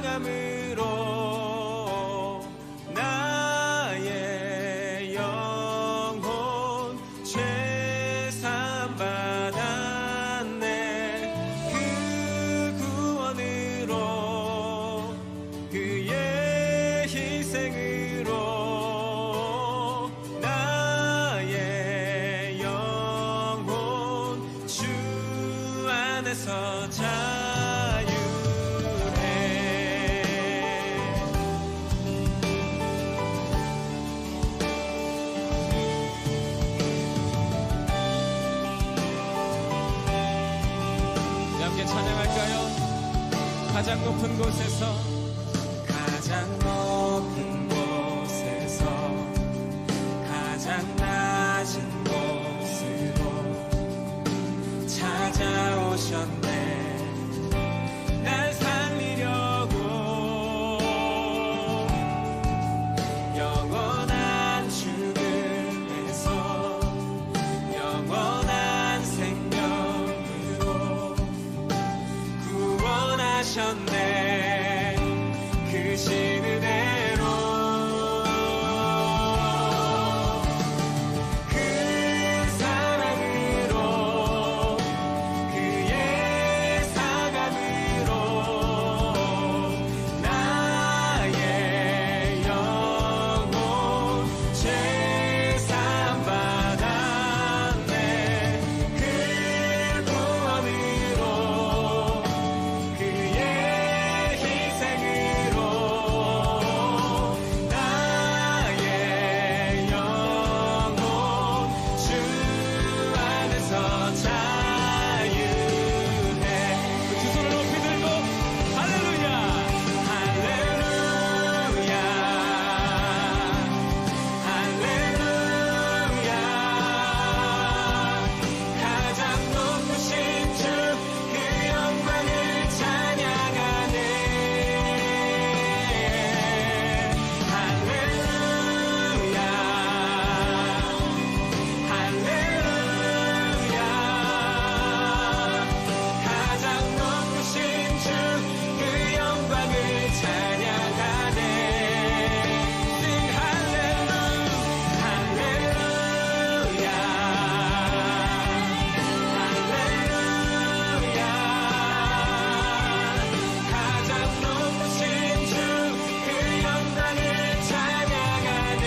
상함으로 나의 영혼 죄사함 받았네. 그 구원으로 그의 희생으로 나의 영혼 주 안에서 자유해. 함께 찬양할까요? 가장 높은 곳에서, 가장 높은 곳에서 가장 낮은 곳으로 찾아오셨네. 날 살리려고 영원한 죽음에서 영원한 생명으로 구원하셨네. 그 신은혜로 그 사랑으로 그의 사감으로 나의 영혼 죄사함 받았네. 그 구원으로 그의 희생으로 나의 영혼 주 안에서 자유해. 그 두 손을 높이 들고 할렐루야 할렐루야 할렐루야. 가장 높으신 주 그 영광을 찬양하네. 할렐루야 할렐루야. 가장 높으신 주 그 영광을 찬양하네. Sing 할렐루야 할렐루야 할렐루야. 가장 높으신 주 그 영광을 찬양하네.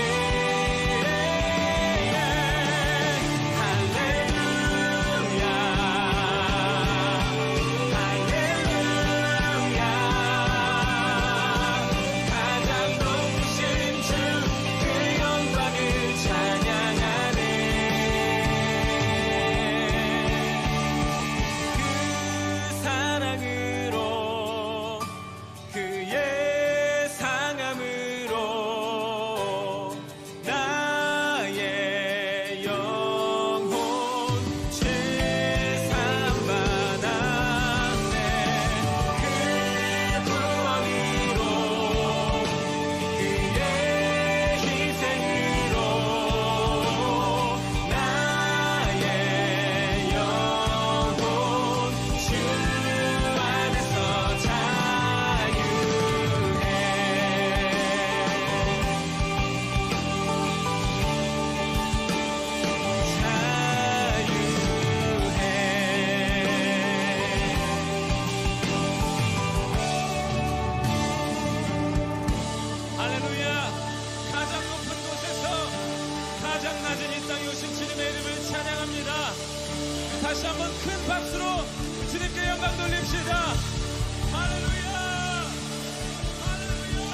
할렐루야 할렐루야. 가장 높으신 주 그 영광을 찬양하네. 그 사랑으로 그의 상함으로 나의 영혼 죄사함 받았네. 그 구원으로 그의 희생으로 나의 영혼 주 안에서 자유해. 할렐루야. 가장 높은 곳에서 가장 낮은 이 땅에 오신 주님의 이름을 찬양합니다. 다시 한번 큰 박수로 주님께 영광 돌립시다. 할렐루야 할렐루야.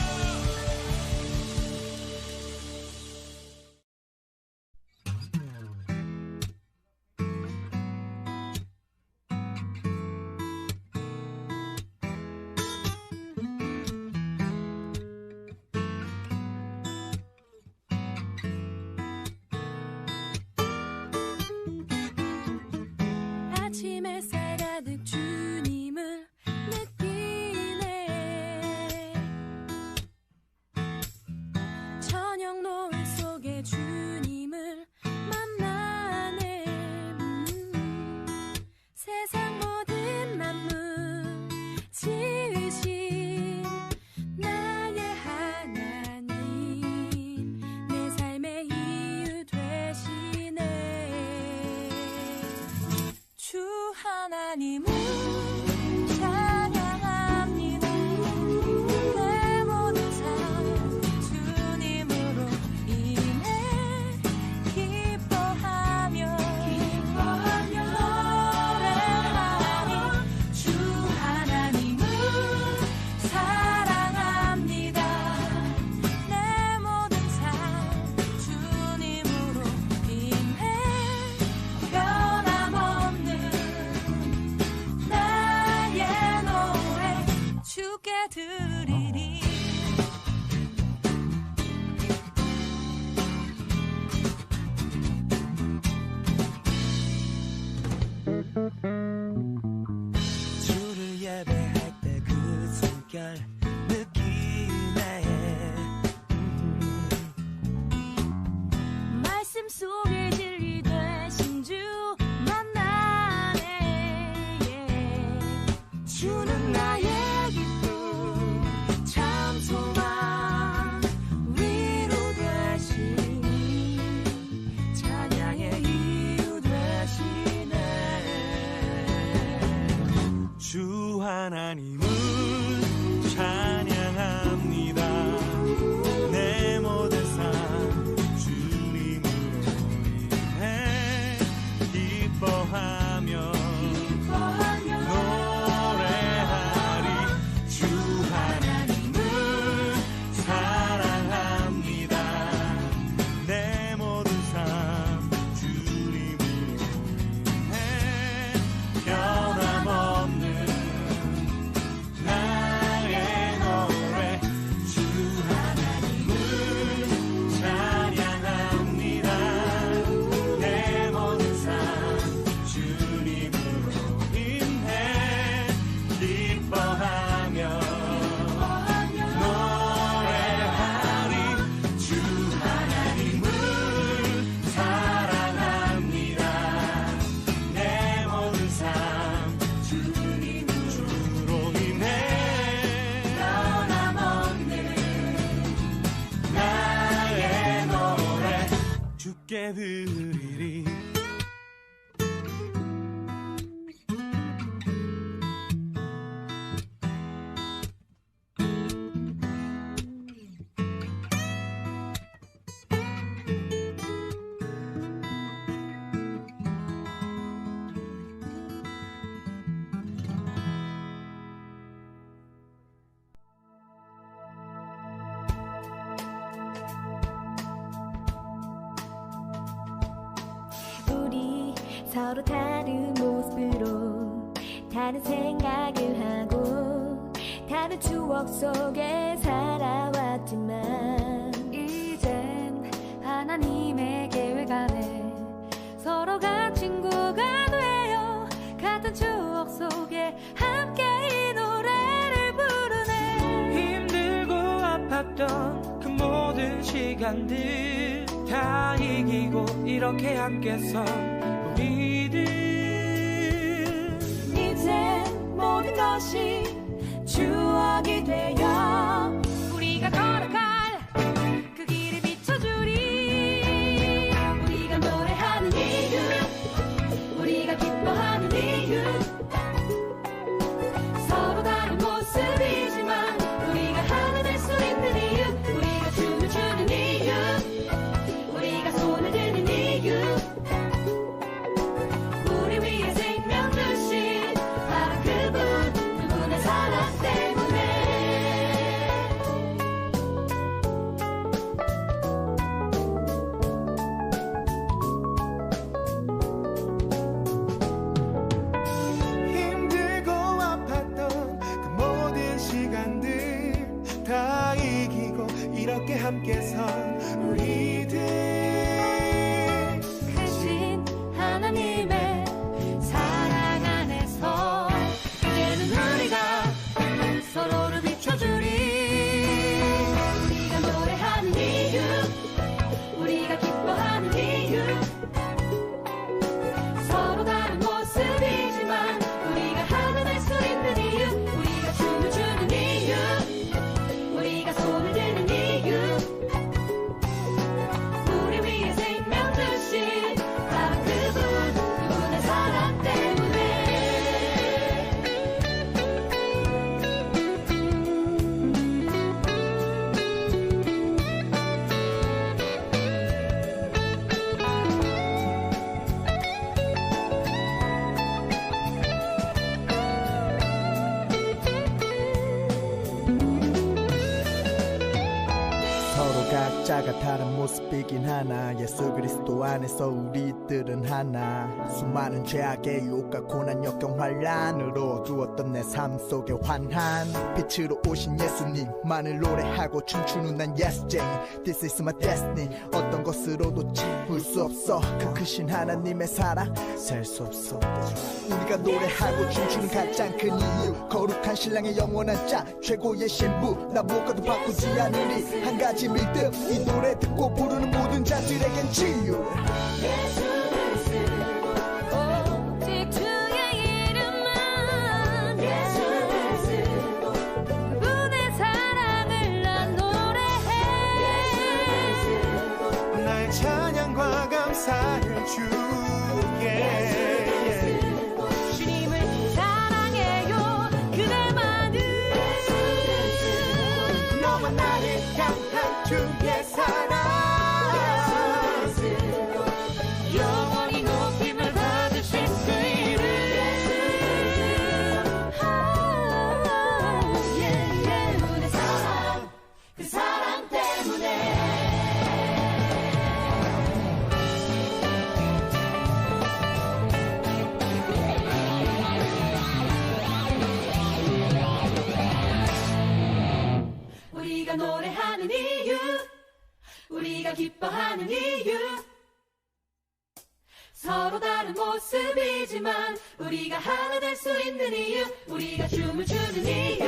아침 햇살 가득 주님을 주께 드리리. 주를 예배할 때 그 숨결 느끼네. 말씀 속에 진리 되신 주 만나네. 주는 나의 기쁨 참 소망 위로 되시니 찬양의 이유 되시네. 주 하나님을 찬양합니다. 내 모든 삶 주님으로 인해 기뻐하며 노래하리. 주 하나님을 사랑합니다. 내 모든 삶 주님으로 인해 변함없는 나의 노래. 주 하나님을 찬양합니다. 내 모든 삶 주님으로 인해 기뻐하며 노래하리. 주 하나님을 사랑합니다. 내 모든 삶 주로 인해 변함없는 나의 노래 주께 드리리. 우리 서로 다른 모습으로 다른 생각을 하고 다른 추억 속에 살아왔지만 이젠 하나님의 계획 안에 서로가 친구가 되어 같은 추억 속에 함께 이 노래를 부르네. 힘들고 아팠던 그 모든 시간들 다 이기고 이렇게 함께 선 우리들. 이제 모든 것이 추억이 되어 우리가 걸어갈 그 길을 비춰주리. 우리가 노래하는 이유, 우리가 기뻐하는 이유, 서로 다른 모습이지만 우리가 하나 될 수 있는 이유, 우리가 춤을 추는 이유, 우리가 손을 드는 이유, 우리 위에 생명 주신 바로 그분의 사랑 때문에. 힘들고 아팠던 그 모든 시간들 다 이기고 이렇게 함께 선 우리들. 크신 하나님의 사랑 안에서 이제는 우리가 서로를 비춰주리. 우리가 노래하는 이유, 우리가 기뻐하는 이유, 서로 다른 모습이지만 우리가 하나 될 수 있는 이유, 우리가 춤을 추는 이유, 우리가 손을 드는 이유, 우리 각자가 다른 모습이긴 하나 예수 그리스도 안에서 우리들은 하나 수많은 죄악의 유혹과 고난 역경 환란으로 두었던 내 삶 속에 환한 빛으로 오신 예수님만을 노래하고 춤추는 난 예수쟁이 This is my destiny 어떤 것으로도 채울 수 없어 그 크신 하나님의 사랑 셀 수 없어 우리가 노래하고 춤추는 가장 큰 이유 거룩한 신랑의 영원한 짝 최고의 신부 나 무엇과도 바꾸지 않으리 한 가지 믿음 이 노래 듣고 부르는 모든 자들에겐 치유 예수 그리스도 오직 주의 이름만 예수 그리스도 그분의 사랑을 난 노래해 예수 그리스도 나의 찬양과 감사를 주게 주님을 사랑해요 그대만을 너와 나를 향한 주의 사랑 영원히 높임을 받으실 그 이름 그분의 사랑 그 사랑 때문에 우리가 노래하는 이유 우리가 기뻐하는 이유 서로 다른 모습이지만 우리가 하나 될 수 있는 이유 우리가 춤을 추는 이유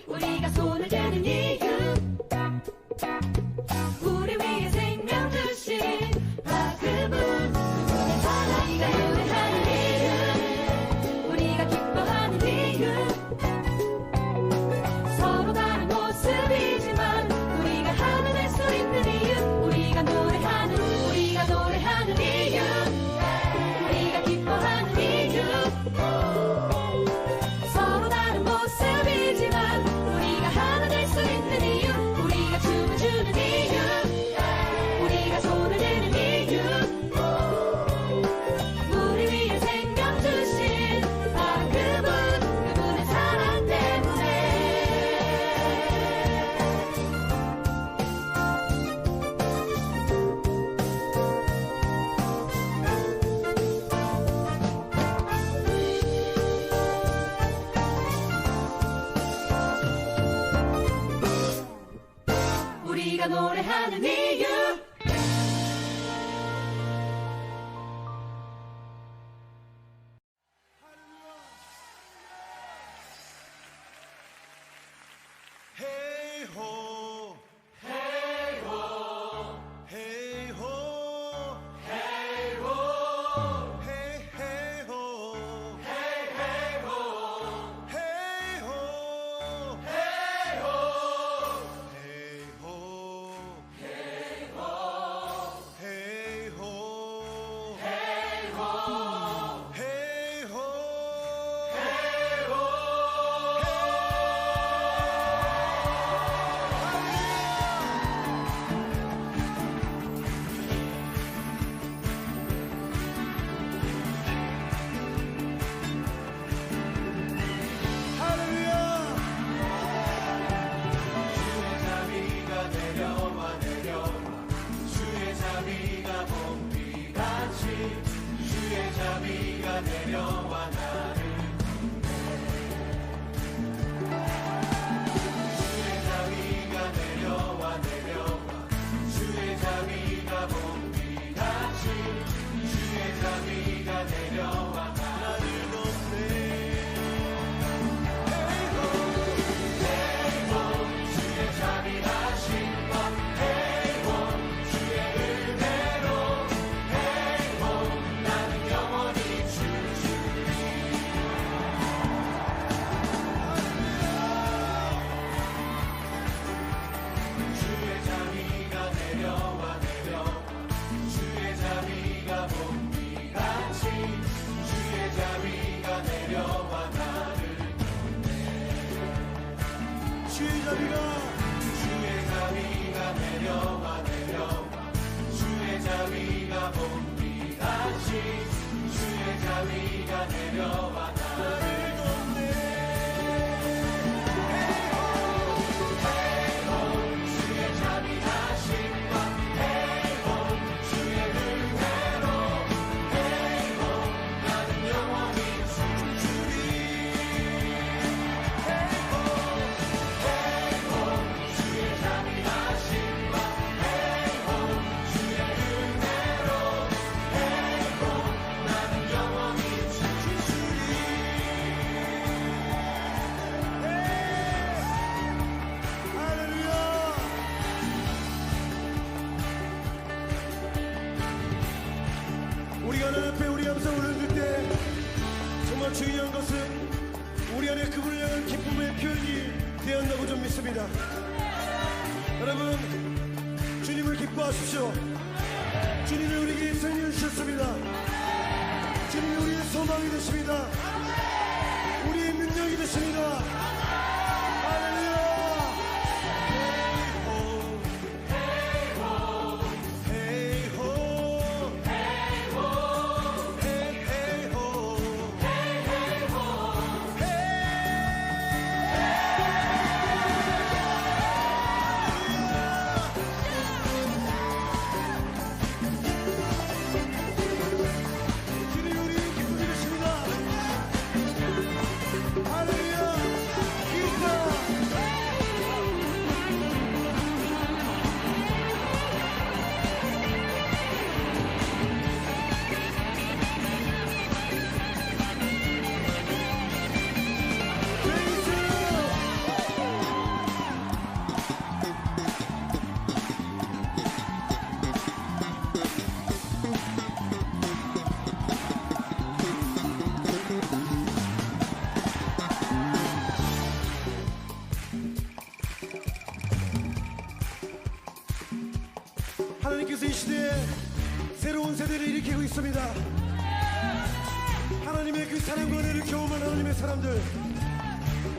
우리가 손을 드는 이유 우리 위해 생명 주신 그분 그분의 사랑 우리가 노래하는 이유 우리가 기뻐하는 이유 서로 다른 모습이지만 우리가 하나 될 수 있는 이유 우리가 노래하는 이유 우리가 기뻐하는 이유 서로 다른 모습이지만 우리가 하나 될 수 있는 이유 우리가 춤을 추는 이유 우리가 손을 드는 이유 우리 위해 생명 주신 그분의 사랑 때문에 우리가 노래하는 이유 Hey ho, hey ho, hey ho, hey ho, hey hey ho, hey hey ho, hey ho, hey ho, hey ho, hey ho, hey ho, hey ho, hey ho, hey ho. 감사를 흔들 때 정말 중요한 것은 우리 안에 그분을 향한 기쁨의 표현이 되었다고 좀 믿습니다. 여러분, 주님을 기뻐하십시오. 주님이 우리에게 생명을 주셨습니다. 주님이 우리의 소망이 되십니다. 우리의 능력이 되십니다. 할렐루야. 하나님께서 이 시대에 새로운 세대를 일으키고 있습니다. 하나님의 그 사랑과 은혜를 경험한 하나님의 사람들,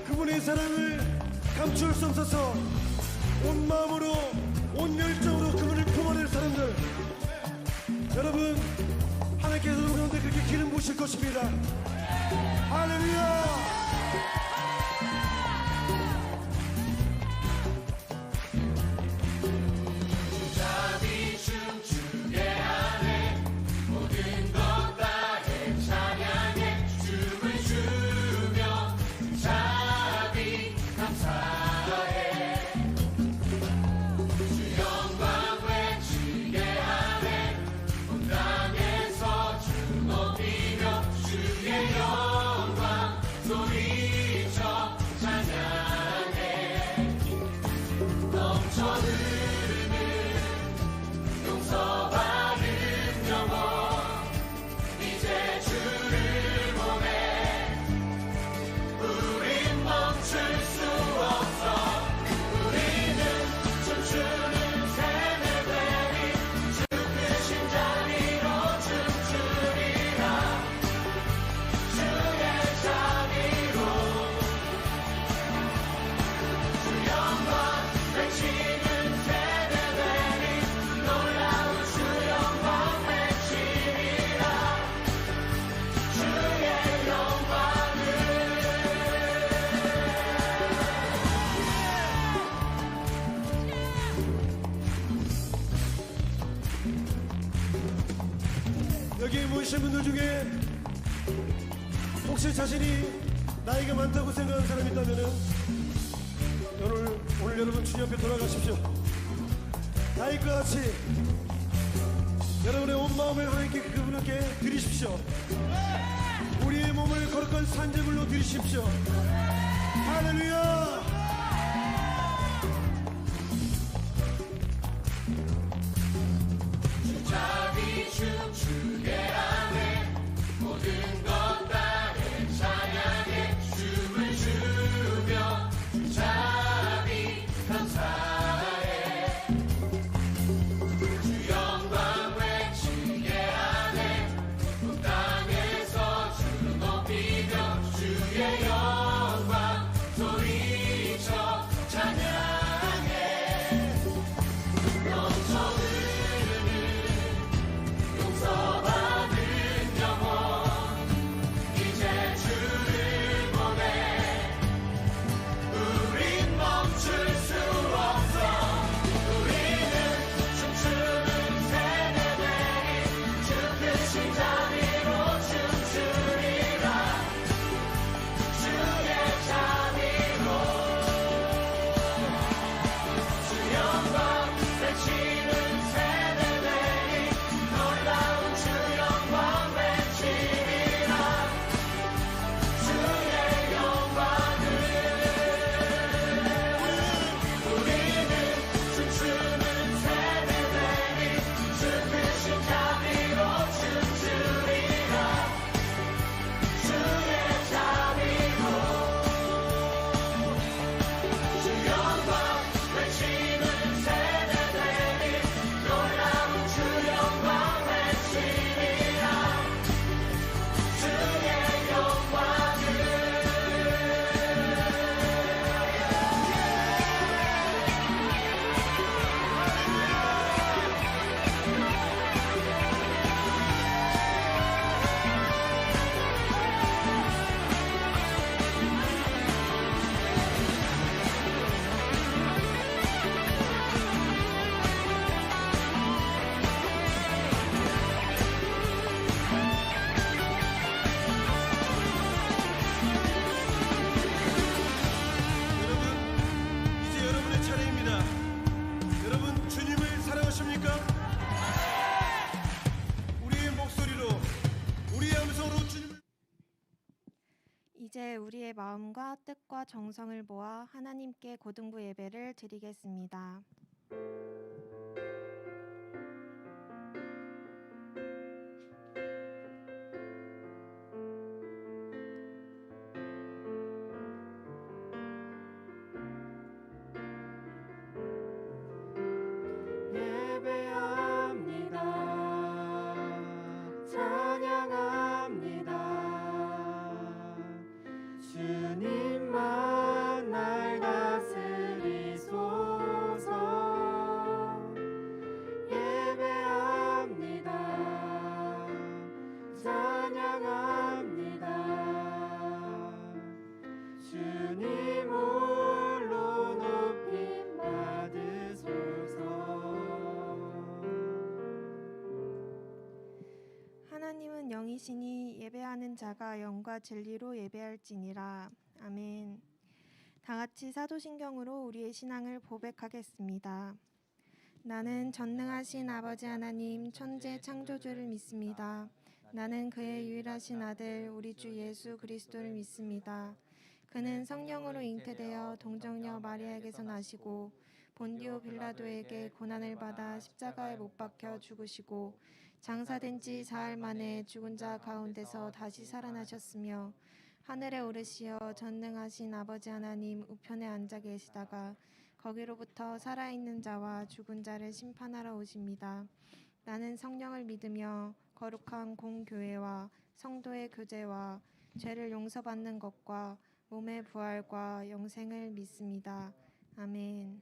그분의 사랑을 감출 수 없어서 온 마음으로 온 열정으로 그분을 품어낼 사람들, 여러분, 하나님께서 우리 가운데 그렇게 기름 부으실 것입니다. 할렐루야. 여기 모이신 분들 중에 혹시 자신이 나이가 많다고 생각하는 사람이 있다면 오늘 여러분 주님 앞에 돌아가십시오. 나이과 같이 여러분의 온 마음을 하나님께 그분께 드리십시오. 우리의 몸을 거룩한 산재물로 드리십시오. 할렐루야. 주의 영광 소리 이제 우리의 마음과 뜻과 정성을 모아 하나님께 고등부 예배를 드리겠습니다. 예배합니다. 찬양합니다. 주님만 날 다스리소서. 예배합니다. 찬양합니다. 주님 홀로 높임 받으소서. 하나님은 영이시니 예배하는 자가 영과 진리로 예배할지니라. 아멘. 다 같이 사도신경으로 우리의 신앙을 고백하겠습니다. 나는 전능하신 아버지 하나님 천재 창조주를 믿습니다. 나는 그의 유일하신 아들 우리 주 예수 그리스도를 믿습니다. 그는 성령으로 잉태되어 동정녀 마리아에게서 나시고 본디오 빌라도에게 고난을 받아 십자가에 못 박혀 죽으시고 장사된 지 사흘 만에 죽은 자 가운데서 다시 살아나셨으며 하늘에 오르시어 전능하신 아버지 하나님 우편에 앉아 계시다가 거기로부터 살아있는 자와 죽은 자를 심판하러 오십니다. 나는 성령을 믿으며 거룩한 공교회와 성도의 교제와 죄를 용서받는 것과 몸의 부활과 영생을 믿습니다. 아멘.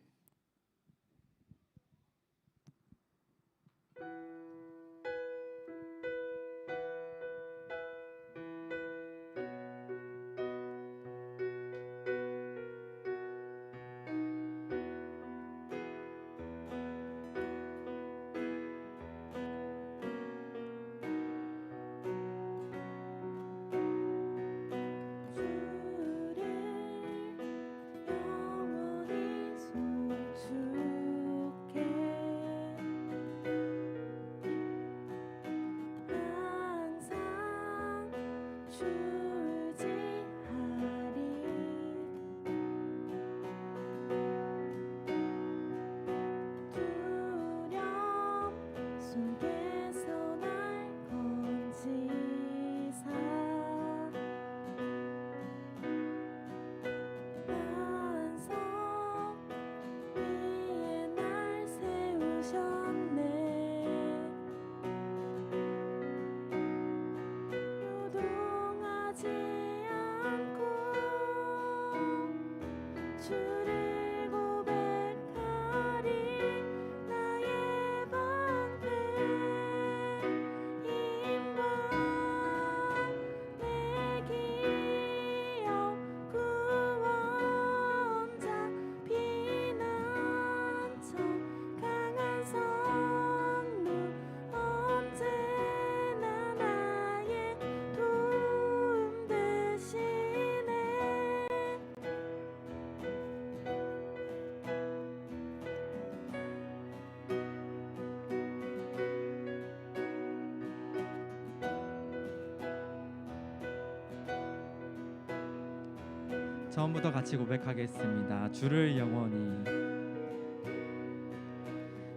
처음부터 같이 고백하겠습니다. 주를 영원히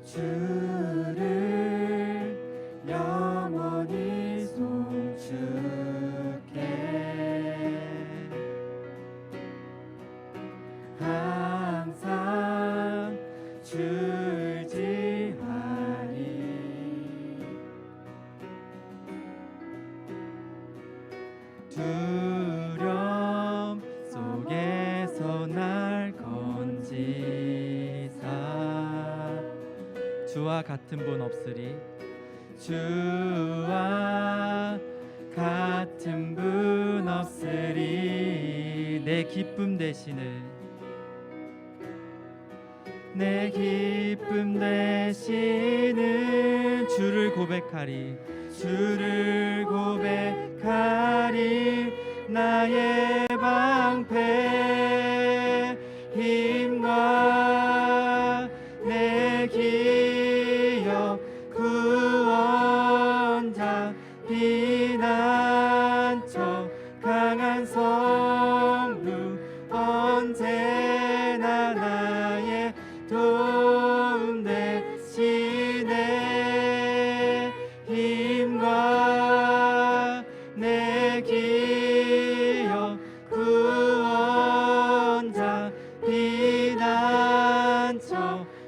주를 영원히 송축해 항상 줄지하리 두려움 속에서 날 건지사 주와 같은 분 없으리 주와 같은 분 없으리 내 기쁨 대신에 내 기쁨 되시는 주를 고백하리 주를 고백하리 나의 방패 힘과 내 기업 구원자 피난처 강한 성 피난처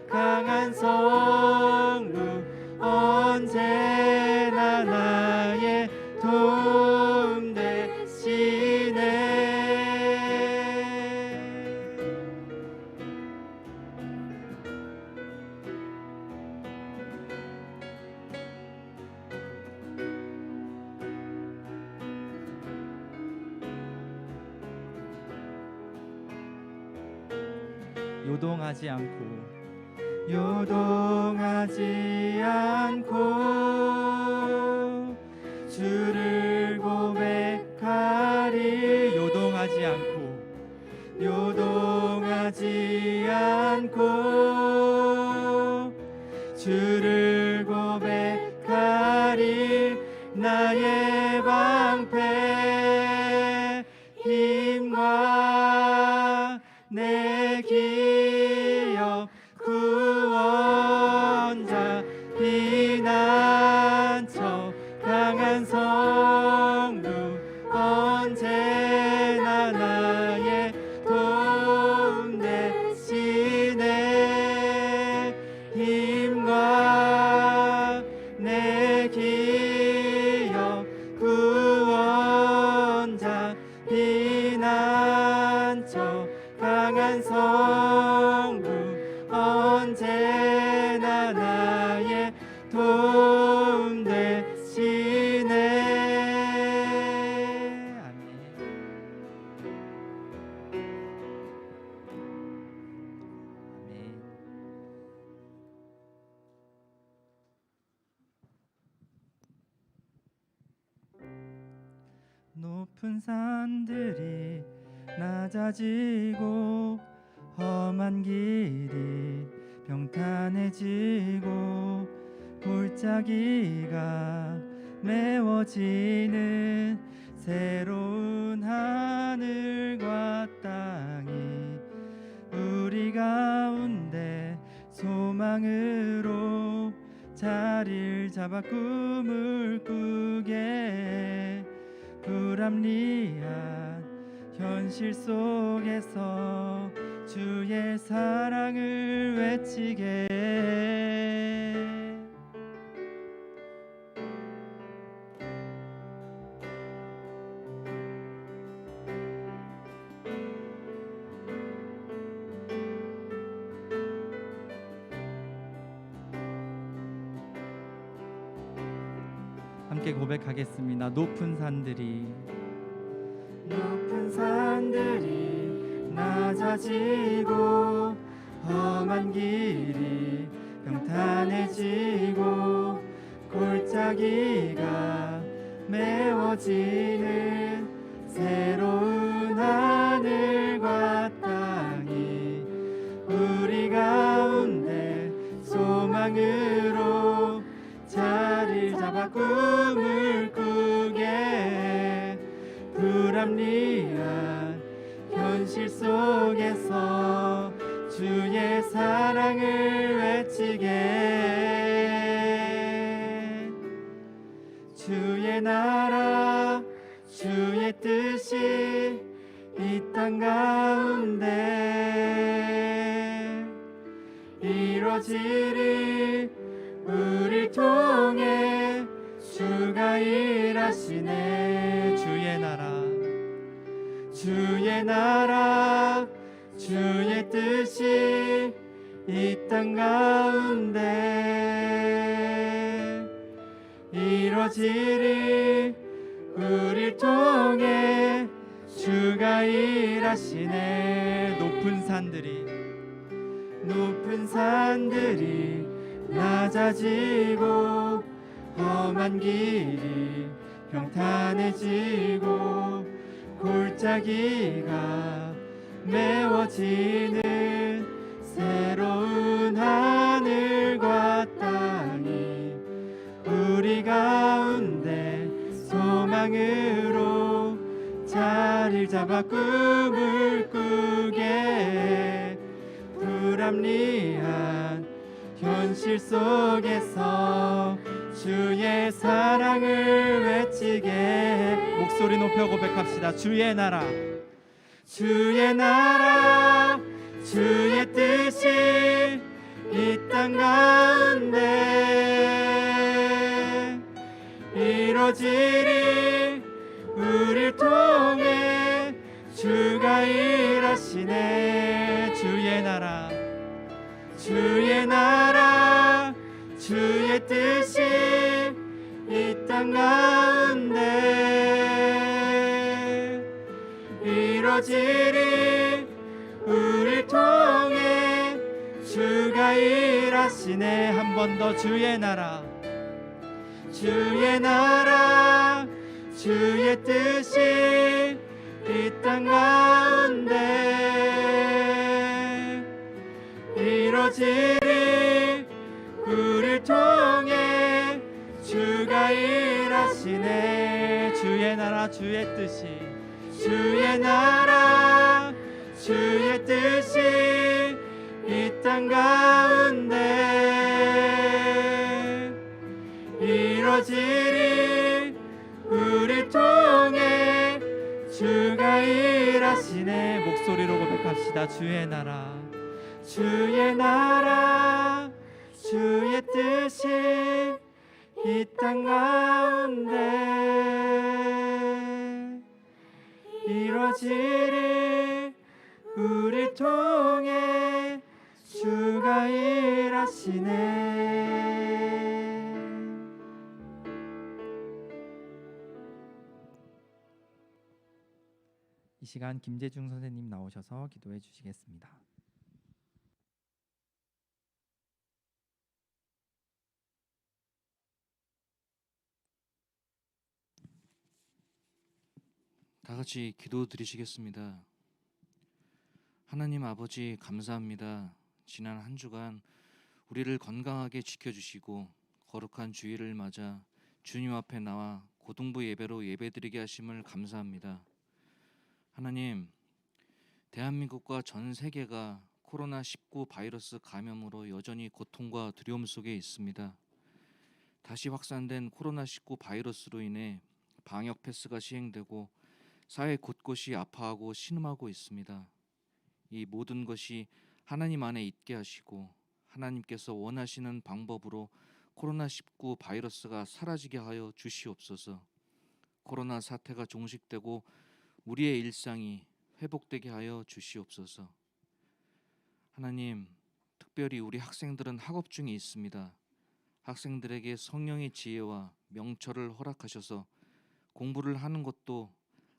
강한 성루 언제나 나의 도움 되시네. 요동하지 않고 주를 고백하리. 요동하지 않고 주를 고백하리. 나의 방패 힘과 내 기업 구원자 피난처 강한 성루 언제나 나의 도움 되시네. 힘과 내 기업 구원자 피난처 강한 성루 언제나 나의 도움 되시네. 아멘. 아멘. 높은 산들이 낮아지고 험한 길이 평탄해지고 골짜기가 메워지는 새로운 하늘과 땅이 우리 가운데 소망으로 자리를 잡아 꿈을 꾸게 불합리한 현실 속에서 주의 사랑을 외치게. 함께 고백하겠습니다. 높은 산들이 낮아지고 험한 길이 평탄해지고 골짜기가 메워지는 새로운 하늘과 땅이 우리 가운데 소망으로 자리를 잡아 꿈을 꾸게 불합리한 현실 속에서 주의 사랑을 외치게. 주의 나라 주의 뜻이 이 땅 가운데 이루어지리. 우릴 통해 주가 일하시네. 주의 나라 주의 뜻이 이 땅 가운데 이루어지리. 우릴 통해 주가 일하시네. 높은 산들이 낮아지고 험한 길이 평탄해지고 골짜기가 메워지는 새로운 하늘과 땅이 우리 가운데 소망으로 자리를 잡아 꿈을 꾸게 불합리한 현실 속에서 주의 사랑을 외치게. 목소리 높여 고백합시다. 주의 나라 주의 뜻이 이 땅 가운데 이루어지리. 우릴 통해 주가 일하시네. 주의 나라 주의 뜻이 이 땅 가운데 이루어지리. 우릴 통해 주가 일하시네. 한 번 더 주의 나라 주의 뜻이 이 땅 가운데 이루어지리. 우릴 통해 주가 일하시네. 주의 나라 주의 뜻이 이 땅 가운데 이루어지리. 우릴 통해 주가 일하시네. 목소리로 고백합시다. 주의 나라 주의 뜻이 이 땅 가운데 이루어지리. 우릴 통해 주가 일하시네. 이 시간 김재중 선생님 나오셔서 기도해 주시겠습니다. 다 같이 기도 드리시겠습니다. 하나님 아버지 감사합니다. 지난 한 주간 우리를 건강하게 지켜주시고 거룩한 주일을 맞아 주님 앞에 나와 고등부 예배로 예배드리게 하심을 감사합니다. 하나님, 대한민국과 전 세계가 코로나19 바이러스 감염으로 여전히 고통과 두려움 속에 있습니다. 다시 확산된 코로나19 바이러스로 인해 방역 패스가 시행되고 사회 곳곳이 아파하고 신음하고 있습니다. 이 모든 것이 하나님 안에 있게 하시고 하나님께서 원하시는 방법으로 코로나19 바이러스가 사라지게 하여 주시옵소서. 코로나 사태가 종식되고 우리의 일상이 회복되게 하여 주시옵소서. 하나님, 특별히 우리 학생들은 학업 중에 있습니다. 학생들에게 성령의 지혜와 명철을 허락하셔서 공부를 하는 것도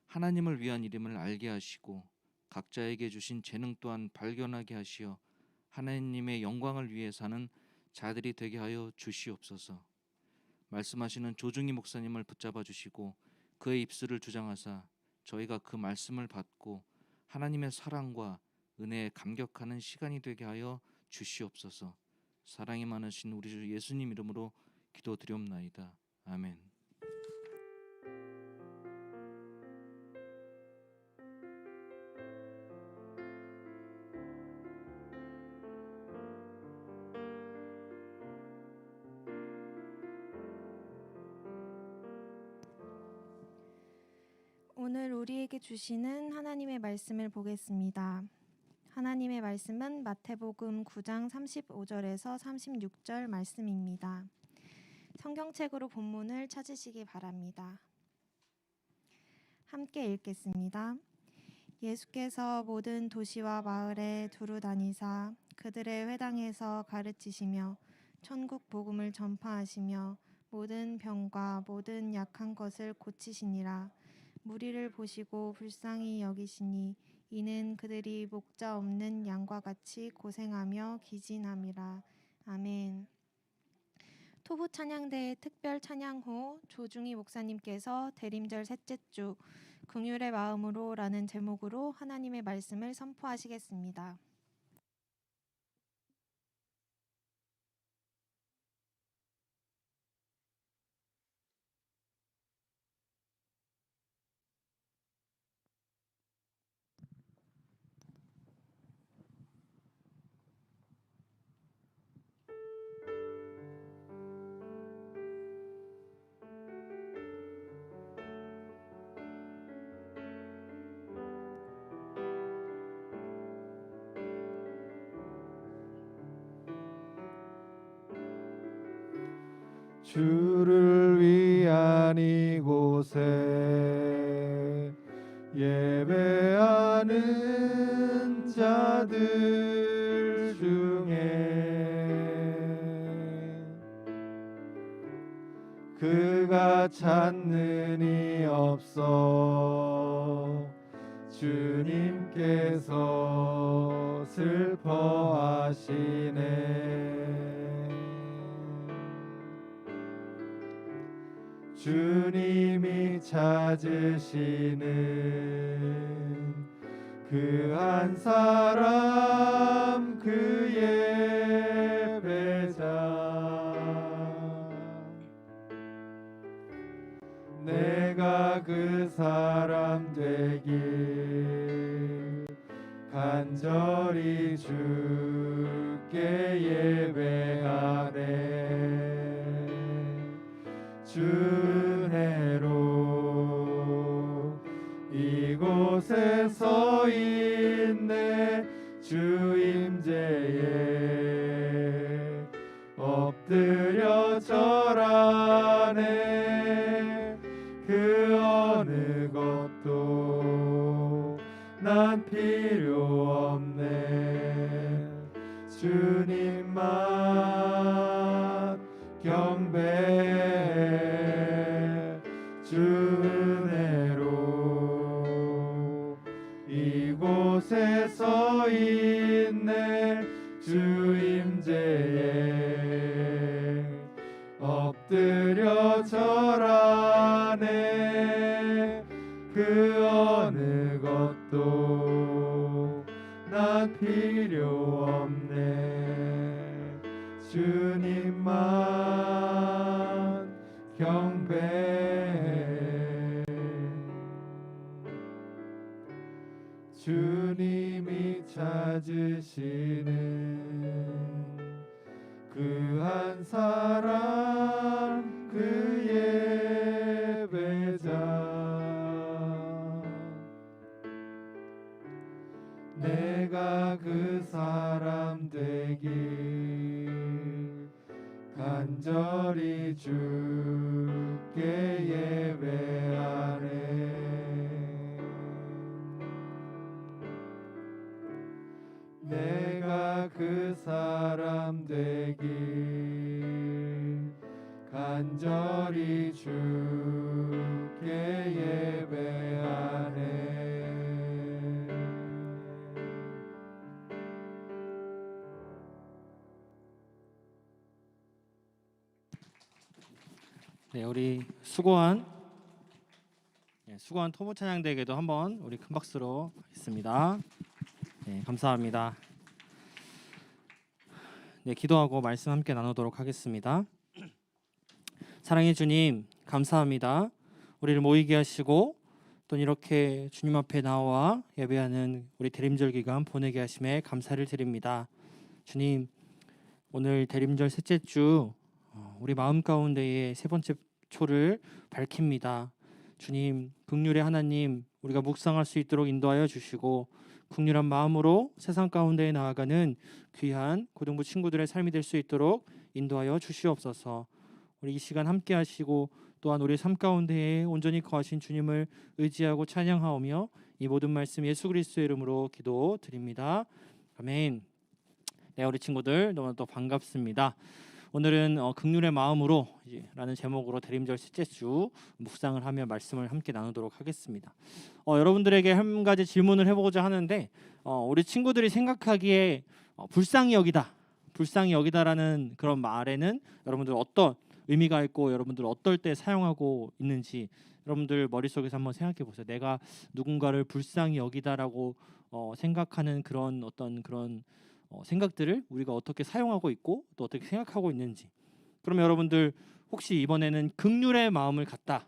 하나님을 위한 일임을 알게 하시고 각자에게 주신 재능 또한 발견하게 하시어 하나님의 영광을 위해 사는 자들이 되게 하여 주시옵소서. 말씀하시는 조중희 목사님을 붙잡아 주시고 그의 입술을 주장하사 저희가 그 말씀을 받고 하나님의 사랑과 은혜에 감격하는 시간이 되게 하여 주시옵소서. 사랑이 많으신 우리 주 예수님 이름으로 기도드리옵나이다. 아멘. 오늘 우리에게 주시는 하나님의 말씀을 보겠습니다. 하나님의 말씀은 마태복음 9장 35절에서 36절 말씀입니다. 성경책으로 본문을 찾으시기 바랍니다. 함께 읽겠습니다. 예수께서 모든 도시와 마을에 두루 다니사 그들의 회당에서 가르치시며 천국 복음을 전파하시며 모든 병과 모든 약한 것을 고치시니라. 무리를 보시고 불쌍히 여기시니 이는 그들이 목자 없는 양과 같이 고생하며 기진함이라. 아멘. 토부 찬양대의 특별 찬양 후 조중희 목사님께서 대림절 셋째 주 긍휼의 마음으로 라는 제목으로 하나님의 말씀을 선포하시겠습니다. 주를 위한 이곳에 예배하는 자들 중에 그가 찾는 이 없어 주님께서 슬퍼하시네. 주님이 찾으시는 그 한 사람 그 예배자 내가 그 사람 되길 간절히 주께 예배하네. 주 은혜로 이곳에 서 있네. 주 임재에 엎드려 절하네. 그 어느 것도 난 필요 없네. 주님만 경배해. 주 은혜로 이곳에 서 있네. 주 임재에 엎드려 절하네. 그 어느 것도 난 필요 없네. 주님만 경배해. 주님이 찾으시는 그 한 사람 그 예배자 내가 그 사람 되길 간절히 주께 예배하네. 내가 그 사람 되길 간절히 주께 예배하네. 네, 우리 수고한 토부 찬양대회도 한번 우리 큰 박수로 하겠습니다. 네, 감사합니다. 네, 기도하고 말씀 함께 나누도록 하겠습니다. 사랑의 주님, 감사합니다. 우리를 모이게 하시고 또 이렇게 주님 앞에 나와 예배하는 우리 대림절 기간 보내게 하심에 감사를 드립니다. 주님, 오늘 대림절 셋째 주 우리 마음 가운데에 세 번째 초를 밝힙니다. 주님, 긍휼의 하나님, 우리가 묵상할 수 있도록 인도하여 주시고 긍휼한 마음으로 세상 가운데에 나아가는 귀한 고등부 친구들의 삶이 될 수 있도록 인도하여 주시옵소서. 우리 이 시간 함께 하시고 또한 우리 삶 가운데에 온전히 거하신 주님을 의지하고 찬양하오며 이 모든 말씀 예수 그리스도의 이름으로 기도드립니다. 아멘. 네, 우리 친구들 너무 또 반갑습니다. 오늘은 긍휼의 마음으로 라는 제목으로 대림절 셋째 주 묵상을 하며 말씀을 함께 나누도록 하겠습니다. 여러분들에게 한 가지 질문을 해보고자 하는데 우리 친구들이 생각하기에 불쌍히 여기다라는 그런 말에는 여러분들 어떤 의미가 있고 여러분들 어떨 때 사용하고 있는지 여러분들 머릿속에서 한번 생각해 보세요. 내가 누군가를 불쌍히 여기다라고 생각하는 그런 어떤 그런 생각들을 우리가 어떻게 사용하고 있고 또 어떻게 생각하고 있는지. 그러면 여러분들 혹시 이번에는 긍휼의 마음을 갖다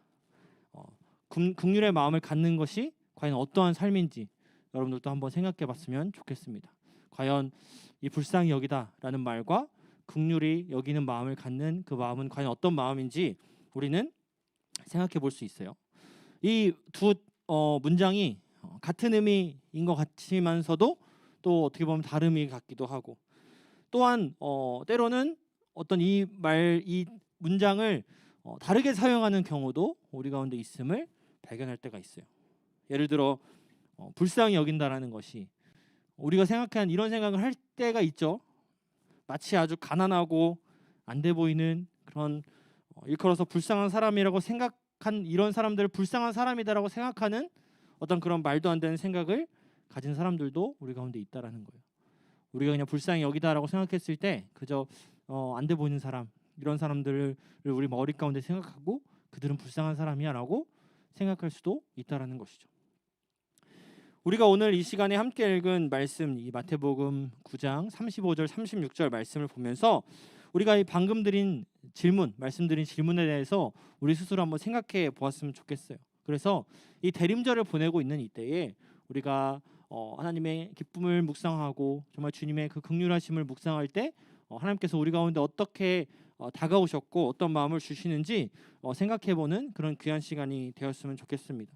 긍휼의 마음을 갖는 것이 과연 어떠한 삶인지 여러분들도 한번 생각해 봤으면 좋겠습니다. 과연 이 불쌍히 여기다라는 말과 긍휼히 여기는 마음을 갖는 그 마음은 과연 어떤 마음인지 우리는 생각해 볼 수 있어요. 이 두 문장이 같은 의미인 것 같지만서도 또 어떻게 보면 다른 의미 같기도 하고 또한 때로는 어떤 이 문장을 다르게 사용하는 경우도 우리 가운데 있음을 발견할 때가 있어요. 예를 들어 불쌍히 여긴다라는 것이 우리가 생각한 이런 생각을 할 때가 있죠. 마치 아주 가난하고 안 돼 보이는 그런 일컬어서 불쌍한 사람이라고 생각한 이런 사람들을 불쌍한 사람이다라고 생각하는 어떤 그런 말도 안 되는 생각을 가진 사람들도 우리 가운데 있다라는 거예요. 우리가 그냥 불쌍히 여기다라고 생각했을 때 그저 안 돼 보이는 사람 이런 사람들을 우리 머리 가운데 생각하고 그들은 불쌍한 사람이야라고 생각할 수도 있다라는 것이죠. 우리가 오늘 이 시간에 함께 읽은 말씀 이 마태복음 9장 35절 36절 말씀을 보면서 우리가 이 방금 드린 질문 말씀드린 질문에 대해서 우리 스스로 한번 생각해 보았으면 좋겠어요. 그래서 이 대림절을 보내고 있는 이때에 우리가 하나님의 기쁨을 묵상하고 정말 주님의 그 긍휼하심을 묵상할 때 하나님께서 우리 가운데 어떻게 다가오셨고 어떤 마음을 주시는지 생각해보는 그런 귀한 시간이 되었으면 좋겠습니다.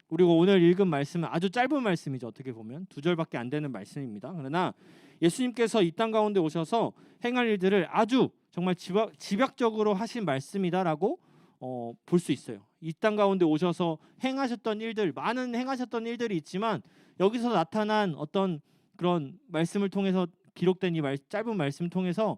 그리고 오늘 읽은 말씀은 아주 짧은 말씀이죠. 어떻게 보면 2절밖에 안 되는 말씀입니다. 그러나 예수님께서 이 땅 가운데 오셔서 행할 일들을 아주 정말 집약적으로 하신 말씀이다라고 볼 수 있어요. 이 땅 가운데 오셔서 행하셨던 일들 많은 행하셨던 일들이 있지만 여기서 나타난 어떤 그런 말씀을 통해서 기록된 이 짧은 말씀 통해서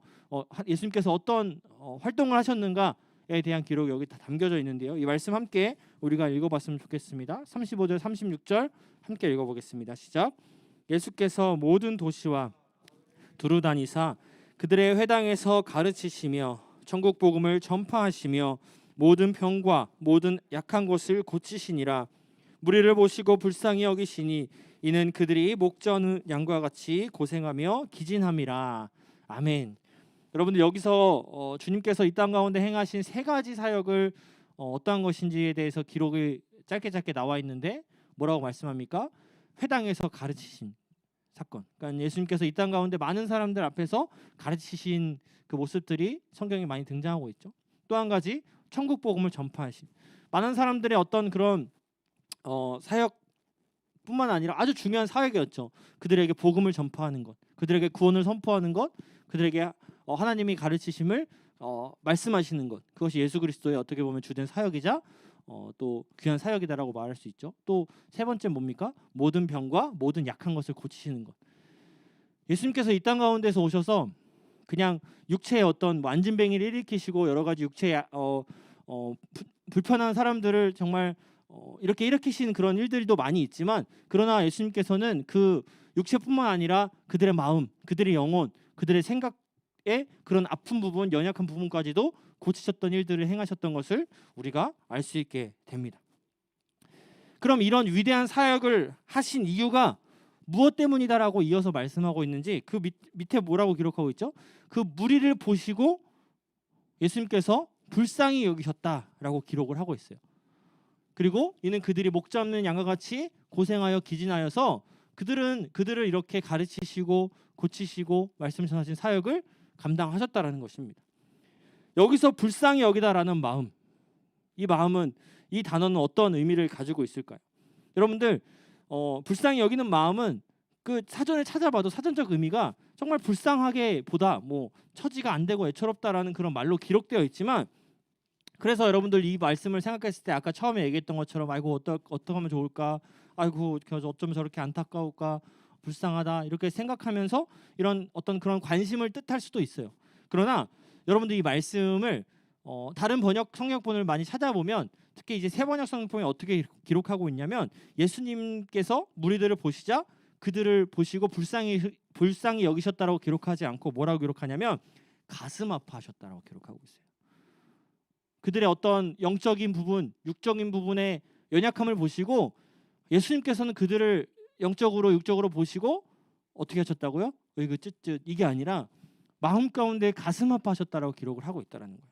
예수님께서 어떤 활동을 하셨는가에 대한 기록이 여기 다 담겨져 있는데요. 이 말씀 함께 우리가 읽어봤으면 좋겠습니다. 35절 36절 함께 읽어보겠습니다. 시작. 예수께서 모든 도시와 두루 다니사 그들의 회당에서 가르치시며 천국 복음을 전파하시며 모든 병과 모든 약한 것을 고치시니라. 무리를 보시고 불쌍히 여기시니 이는 그들이 목전 양과 같이 고생하며 기진함이라. 아멘. 여러분들 여기서 주님께서 이 땅 가운데 행하신 세 가지 사역을 어떠한 것인지에 대해서 기록이 짧게 나와 있는데 뭐라고 말씀합니까? 회당에서 가르치신 사건. 그러니까 예수님께서 이 땅 가운데 많은 사람들 앞에서 가르치신 그 모습들이 성경에 많이 등장하고 있죠. 또 한 가지 천국 복음을 전파하신 많은 사람들의 어떤 그런 사역뿐만 아니라 아주 중요한 사역이었죠. 그들에게 복음을 전파하는 것, 그들에게 구원을 선포하는 것, 그들에게 하나님이 가르치심을 말씀하시는 것. 그것이 예수 그리스도의 어떻게 보면 주된 사역이자 또 귀한 사역이다라고 말할 수 있죠. 또 세 번째 뭡니까? 모든 병과 모든 약한 것을 고치시는 것. 예수님께서 이 땅 가운데서 오셔서 그냥 육체의 어떤 안진뱅이를 일으키시고 여러 가지 육체의 불편한 사람들을 정말 이렇게 일으키시는 그런 일들도 많이 있지만 그러나 예수님께서는 그 육체뿐만 아니라 그들의 마음, 그들의 영혼, 그들의 생각의 그런 아픈 부분, 연약한 부분까지도 고치셨던 일들을 행하셨던 것을 우리가 알 수 있게 됩니다. 그럼 이런 위대한 사역을 하신 이유가 무엇 때문이다라고 이어서 말씀하고 있는지 그 밑에 뭐라고 기록하고 있죠? 그 무리를 보시고 예수님께서 불쌍히 여기셨다라고 기록을 하고 있어요. 그리고 이는 그들이 목 잡는 양과 같이 고생하여 기진하여서 그들을 이렇게 가르치시고 고치시고 말씀 전하신 사역을 감당하셨다라는 것입니다. 여기서 불쌍히 여기다라는 마음, 이 마음은 이 단어는 어떤 의미를 가지고 있을까요? 여러분들 불쌍히 여기는 마음은 그 사전에 찾아봐도 사전적 의미가 정말 불쌍하게 보다 뭐 처지가 안 되고 애처롭다라는 그런 말로 기록되어 있지만 그래서 여러분들 이 말씀을 생각했을 때 아까 처음에 얘기했던 것처럼 아이고 어떻게 하면 좋을까, 아이고 어쩌면 저렇게 안타까울까, 불쌍하다 이렇게 생각하면서 이런 어떤 그런 관심을 뜻할 수도 있어요. 그러나 여러분들 이 말씀을 다른 번역 성경본을 많이 찾아보면 특히 이제 새 번역 성경본이 어떻게 기록하고 있냐면 예수님께서 무리들을 보시자 그들을 보시고 불쌍히 여기셨다라고 기록하지 않고 뭐라고 기록하냐면 가슴 아파하셨다라고 기록하고 있어요. 그들의 어떤 영적인 부분, 육적인 부분의 연약함을 보시고 예수님께서는 그들을 영적으로 육적으로 보시고 어떻게 하셨다고요? 이거 쯧쯧 이게 아니라 마음 가운데 가슴 아파하셨다라고 기록을 하고 있다라는 거예요.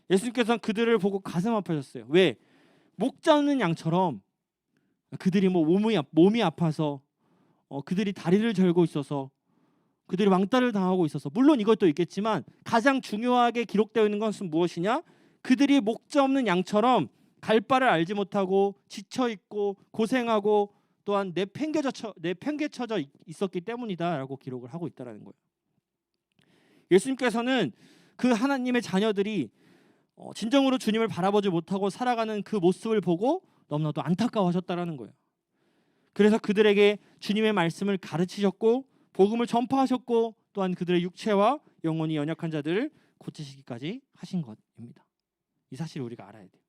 예수님께서는 그들을 보고 가슴 아파하셨어요. 왜? 목 잡는 양처럼 그들이 뭐 몸이 아파서 그들이 다리를 절고 있어서 그들이 왕따를 당하고 있어서 물론 이것도 있겠지만 가장 중요하게 기록되어 있는 것은 무엇이냐? 그들이 목자 없는 양처럼 갈 바를 알지 못하고 지쳐 있고 고생하고 또한 내팽개쳐져 있었기 때문이다라고 기록을 하고 있다라는 거예요. 예수님께서는 그 하나님의 자녀들이 진정으로 주님을 바라보지 못하고 살아가는 그 모습을 보고 너무나도 안타까워하셨다라는 거예요. 그래서 그들에게 주님의 말씀을 가르치셨고 복음을 전파하셨고 또한 그들의 육체와 영혼이 연약한 자들을 고치시기까지 하신 것입니다. 이 사실을 우리가 알아야 돼요.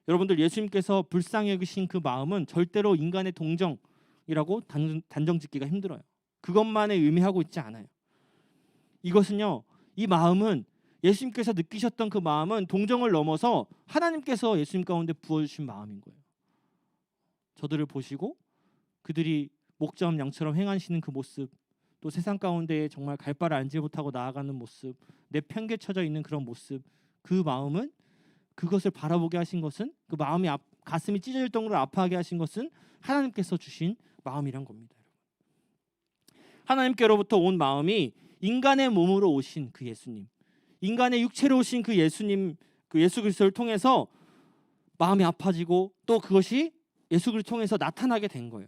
여러분들, 예수님께서 불쌍히 여기신 그 마음은 절대로 인간의 동정이라고 단정 짓기가 힘들어요. 그것만에 의미하고 있지 않아요. 이것은요, 이 마음은 예수님께서 느끼셨던 그 마음은 동정을 넘어서 하나님께서 예수님 가운데 부어주신 마음인 거예요. 저들을 보시고 그들이 목자와 양처럼 행하시는 그 모습, 또 세상 가운데 정말 갈 바를 알지 못하고 나아가는 모습, 내팽개쳐져 있는 그런 모습, 그 마음은, 그것을 바라보게 하신 것은, 그 마음이 가슴이 찢어질 정도로 아파하게 하신 것은 하나님께서 주신 마음이란 겁니다. 하나님께로부터 온 마음이 인간의 몸으로 오신 그 예수님, 인간의 육체로 오신 그 예수님, 그 예수 그리스도를 통해서 마음이 아파지고 또 그것이 예수 그리스도를 통해서 나타나게 된 거예요.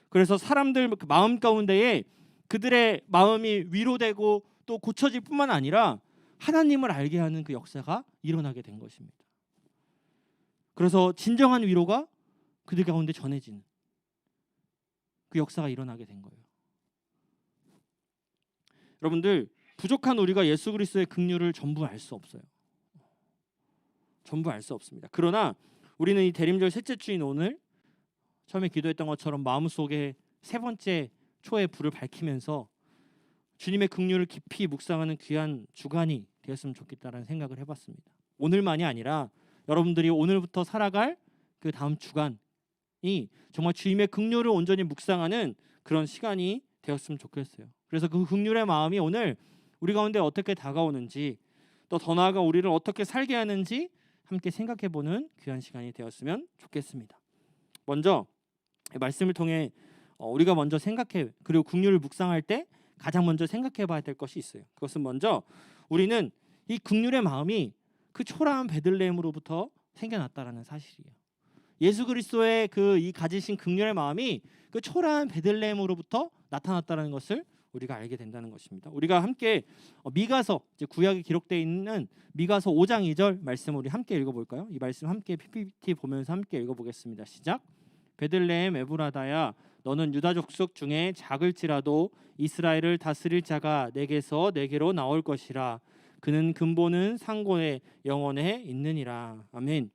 그래서 사람들 그 마음 가운데에 그들의 마음이 위로되고 또 고쳐질 뿐만 아니라 하나님을 알게 하는 그 역사가 일어나게 된 것입니다. 그래서 진정한 위로가 그들 가운데 전해지는 그 역사가 일어나게 된 거예요. 여러분들, 부족한 우리가 예수 그리스도의 긍휼을 전부 알 수 없어요. 전부 알 수 없습니다. 그러나 우리는 이 대림절 셋째 주인 오늘 처음에 기도했던 것처럼 마음속에 세 번째 초의 불을 밝히면서 주님의 긍휼을 깊이 묵상하는 귀한 주간이 되었으면 좋겠다라는 생각을 해봤습니다. 오늘만이 아니라 여러분들이 오늘부터 살아갈 그 다음 주간이 정말 주님의 긍휼을 온전히 묵상하는 그런 시간이 되었으면 좋겠어요. 그래서 그 긍휼의 마음이 오늘 우리 가운데 어떻게 다가오는지, 또 더 나아가 우리를 어떻게 살게 하는지 함께 생각해보는 귀한 시간이 되었으면 좋겠습니다. 먼저 말씀을 통해 우리가 먼저 생각해, 그리고 긍휼을 묵상할 때 가장 먼저 생각해봐야 될 것이 있어요. 그것은 먼저 우리는 이 긍휼의 마음이 그 초라한 베들레헴으로부터 생겨났다라는 사실이에요. 예수 그리스도의 그 이 가지신 긍휼의 마음이 그 초라한 베들레헴으로부터 나타났다는 것을 우리가 알게 된다는 것입니다. 우리가 함께 미가서, 이제 구약에 기록되어 있는 미가서 5장 2절 말씀을 우리 함께 읽어볼까요? 이 말씀 함께 PPT 보면서 함께 읽어보겠습니다. 시작. 베들레헴 에브라다야, 너는 유다 족속 중에 작을지라도 이스라엘을 다스릴 자가 내게서 내게로 나올 것이라. 그는 근본은 상고의 영원에 있느니라. 아멘.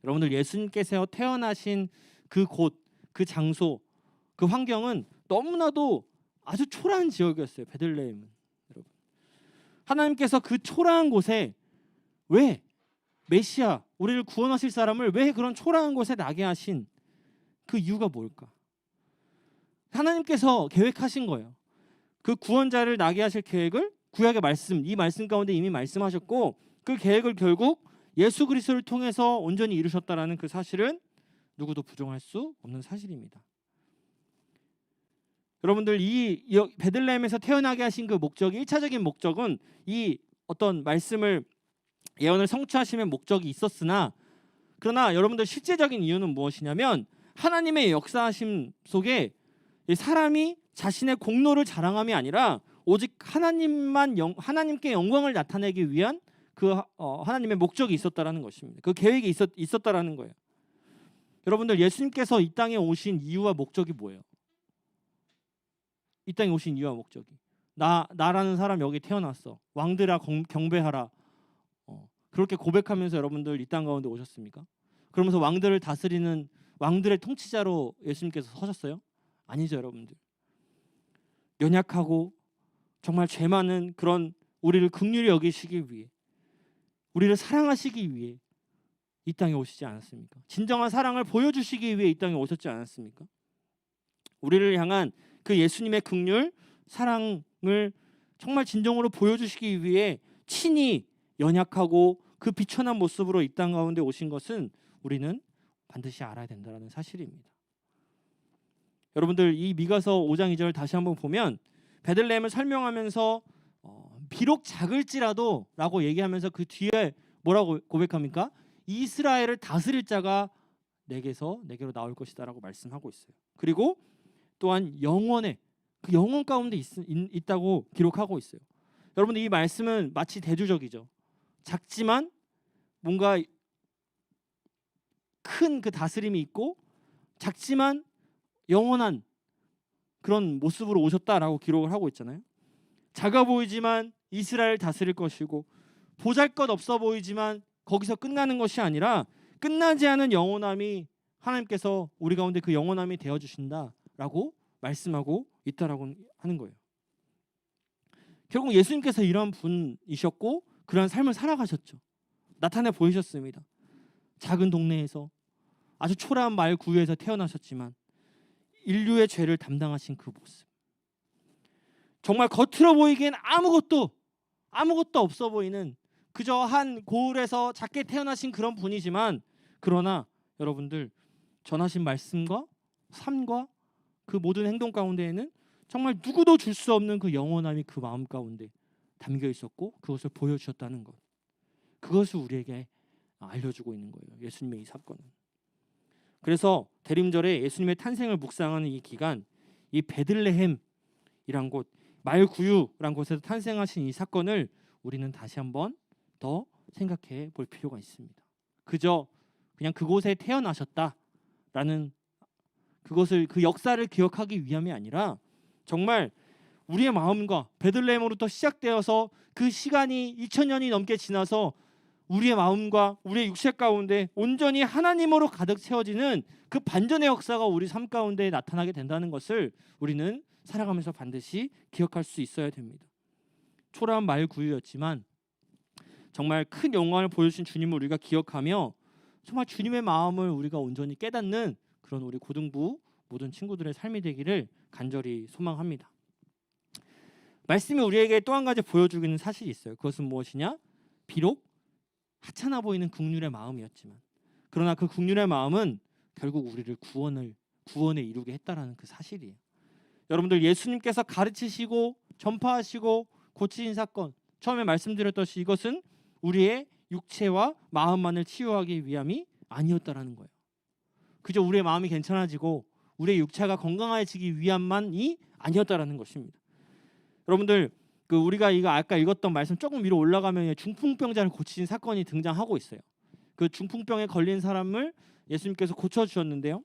여러분들, 예수님께서 태어나신 그 곳, 그 장소, 그 환경은 너무나도 아주 초라한 지역이었어요. 베들레헴은. 여러분, 하나님께서 그 초라한 곳에 왜 메시아, 우리를 구원하실 사람을 왜 그런 초라한 곳에 나게 하신 그 이유가 뭘까? 하나님께서 계획하신 거예요. 그 구원자를 나게 하실 계획을 구약의 말씀, 이 말씀 가운데 이미 말씀하셨고, 그 계획을 결국 예수 그리스도를 통해서 온전히 이루셨다라는 그 사실은 누구도 부정할 수 없는 사실입니다. 여러분들, 이 베들레헴에서 태어나게 하신 그 목적이, 1차적인 목적은 이 어떤 말씀을, 예언을 성취하심의 목적이 있었으나, 그러나 여러분들 실제적인 이유는 무엇이냐면 하나님의 역사하심 속에 사람이 자신의 공로를 자랑함이 아니라 오직 하나님께 영광을 나타내기 위한 그 하나님의 목적이 있었다라는 것입니다. 그 계획이 있었다라는 거예요. 여러분들, 예수님께서 이 땅에 오신 이유와 목적이 뭐예요? 이 땅에 오신 이유와 목적이, 나라는 사람 여기 태어났어, 왕들아 경배하라, 그렇게 고백하면서 여러분들 이 땅 가운데 오셨습니까? 그러면서 왕들을 다스리는 왕들의 통치자로 예수님께서 서셨어요? 아니죠. 여러분들, 연약하고 정말 죄 많은 그런 우리를 긍휼히 여기시기 위해, 우리를 사랑하시기 위해 이 땅에 오시지 않았습니까? 진정한 사랑을 보여주시기 위해 이 땅에 오셨지 않았습니까? 우리를 향한 그 예수님의 긍휼, 사랑을 정말 진정으로 보여주시기 위해 친히 연약하고 그 비천한 모습으로 이 땅 가운데 오신 것은 우리는 반드시 알아야 된다는 사실입니다. 여러분들, 이 미가서 5장 2절 다시 한번 보면 베들레헴을 설명하면서 비록 작을지라도 라고 얘기하면서 그 뒤에 뭐라고 고백합니까? 이스라엘을 다스릴 자가 내게로 나올 것이다 라고 말씀하고 있어요. 그리고 또한 영원에, 그 영원 가운데 있다고 기록하고 있어요. 여러분들 이 말씀은 마치 대조적이죠. 작지만 뭔가 큰 그 다스림이 있고 작지만 영원한 그런 모습으로 오셨다라고 기록을 하고 있잖아요. 작아 보이지만 이스라엘 다스릴 것이고 보잘것 보이지만 거기서 끝나는 것이 아니라 끝나지 않은 영원함이 하나님께서 우리 가운데 그 영원함이 되어주신다라고 말씀하고 있다라고 하는 거예요. 결국 예수님께서 이런 분이셨고 그러한 삶을 살아가셨죠. 나타내 보이셨습니다. 작은 동네에서 아주 초라한 마을 구유에서 태어나셨지만 인류의 죄를 담당하신 그 모습, 정말 겉으로 보이기엔 아무것도 없어 보이는 그저 한 고을에서 작게 태어나신 그런 분이지만, 그러나 여러분들 전하신 말씀과 삶과 그 모든 행동 가운데에는 정말 누구도 줄 수 없는 그 영원함이 그 마음 가운데 담겨 있었고 그것을 보여주셨다는 것, 그것을 우리에게 알려주고 있는 거예요. 예수님의 이 사건은. 그래서 대림절에 예수님의 탄생을 묵상하는 이 기간, 이 베들레헴이란 곳, 말구유란 곳에서 탄생하신 이 사건을 우리는 다시 한번 더 생각해 볼 필요가 있습니다. 그저 그냥 그곳에 태어나셨다라는 그것을, 그 역사를 기억하기 위함이 아니라 정말 우리의 마음과 베들레헴으로부터 시작되어서 그 시간이 2000년이 넘게 지나서 우리의 마음과 우리의 육체 가운데 온전히 하나님으로 가득 채워지는 그 반전의 역사가 우리 삶 가운데 나타나게 된다는 것을 우리는 살아가면서 반드시 기억할 수 있어야 됩니다. 초라한 말구유였지만 정말 큰 영광을 보여주신 주님을 우리가 기억하며 정말 주님의 마음을 우리가 온전히 깨닫는 그런 우리 고등부 모든 친구들의 삶이 되기를 간절히 소망합니다. 말씀이 우리에게 또 한 가지 보여주기는 사실이 있어요. 그것은 무엇이냐? 비록 하찮아 보이는 긍휼의 마음이었지만, 그러나 그 긍휼의 마음은 결국 우리를 구원에 이루게 했다라는 그 사실이에요. 여러분들, 예수님께서 가르치시고 전파하시고 고치신 사건, 처음에 말씀드렸듯이 이것은 우리의 육체와 마음만을 치유하기 위함이 아니었다라는 거예요. 그저 우리의 마음이 괜찮아지고 우리의 육체가 건강해지기 위함만이 아니었다라는 것입니다. 여러분들, 그 우리가 이거 아까 읽었던 말씀 조금 위로 올라가면 중풍병자를 고치신 사건이 등장하고 있어요. 그 중풍병에 걸린 사람을 예수님께서 고쳐주셨는데요.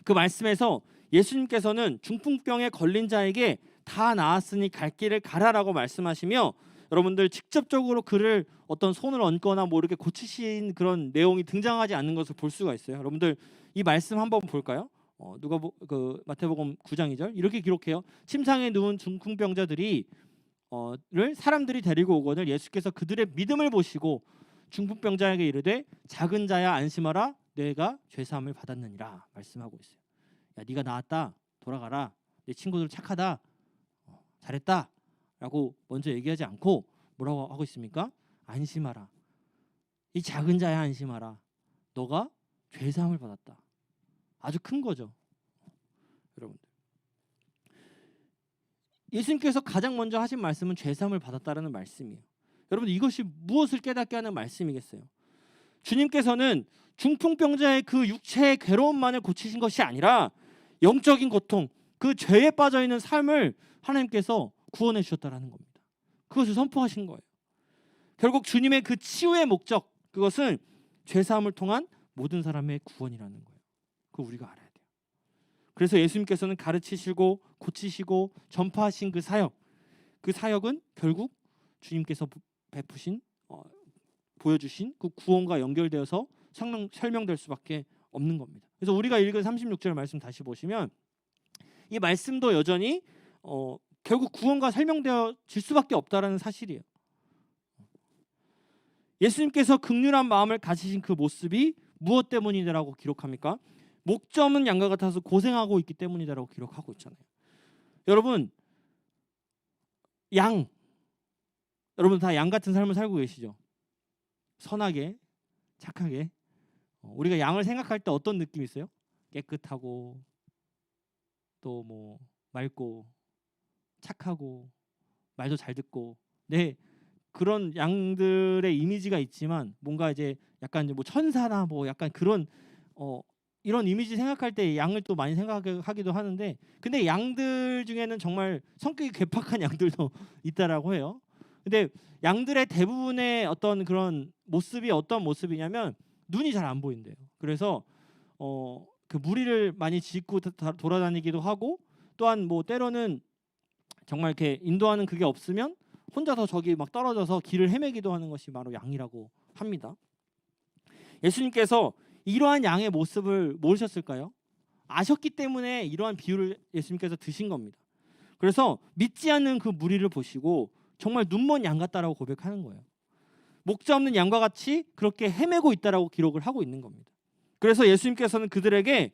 그 말씀에서 예수님께서는 중풍병에 걸린 자에게 다 나았으니 갈 길을 가라라고 말씀하시며, 여러분들 직접적으로 그를 어떤 손을 얹거나 뭐 이렇게 고치신 그런 내용이 등장하지 않는 것을 볼 수가 있어요. 여러분들 이 말씀 한번 볼까요? 그 마태복음 9장 2절 이렇게 기록해요. 침상에 누운 중풍병자들이 를 사람들이 데리고 오거늘 예수께서 그들의 믿음을 보시고 중풍병자에게 이르되 작은 자야 안심하라 내가 죄사함을 받았느니라 말씀하고 있어요. 야, 네가 나았다, 돌아가라, 내 친구들 착하다, 잘했다 라고 먼저 얘기하지 않고 뭐라고 하고 있습니까? 안심하라, 이 작은 자야 안심하라, 너가 죄사함을 받았다. 아주 큰 거죠. 여러분들, 예수님께서 가장 먼저 하신 말씀은 죄사함을 받았다라는 말씀이에요. 여러분들, 이것이 무엇을 깨닫게 하는 말씀이겠어요? 주님께서는 중풍병자의 그 육체의 괴로움만을 고치신 것이 아니라 영적인 고통, 그 죄에 빠져있는 삶을 하나님께서 구원해 주셨다라는 겁니다. 그것을 선포하신 거예요. 결국 주님의 그 치유의 목적, 그것은 죄사함을 통한 모든 사람의 구원이라는 거예요. 그거 우리가 알아야 돼요. 그래서 예수님께서는 가르치시고 고치시고 전파하신 그 사역은 결국 주님께서 베푸신 보여주신 그 구원과 연결되어서 설명될 수밖에 없는 겁니다. 그래서 우리가 읽은 36절 말씀 다시 보시면 이 말씀도 여전히 결국 구원과 설명되어질 수밖에 없다라는 사실이에요. 예수님께서 긍휼한 마음을 가지신 그 모습이 무엇 때문이라고 기록합니까? 목점은 양과 같아서 고생하고 있기 때문이다라고 기록하고 있잖아요. 여러분, 여러분 다 양 같은 삶을 살고 계시죠? 선하게, 착하게. 우리가 양을 생각할 때 어떤 느낌이 있어요? 깨끗하고 또 뭐 맑고 착하고 말도 잘 듣고, 네, 그런 양들의 이미지가 있지만 뭔가 이제 약간 뭐 천사나 뭐 약간 그런 이런 이미지 생각할 때 양을 또 많이 생각하기도 하는데, 근데 양들 중에는 정말 성격이 괴팍한 양들도 있다라고 해요. 근데 양들의 대부분의 어떤 그런 모습이 어떤 모습이냐면 눈이 잘 안 보인대요. 그래서 그 무리를 많이 짓고 돌아다니기도 하고, 또한 뭐 때로는 정말 이렇게 인도하는 그게 없으면 혼자서 저기 막 떨어져서 길을 헤매기도 하는 것이 바로 양이라고 합니다. 예수님께서 이러한 양의 모습을 모르셨을까요? 아셨기 때문에 이러한 비유를 예수님께서 드신 겁니다. 그래서 믿지 않는 그 무리를 보시고 정말 눈먼 양 같다라고 고백하는 거예요. 목자 없는 양과 같이 그렇게 헤매고 있다라고 기록을 하고 있는 겁니다. 그래서 예수님께서는 그들에게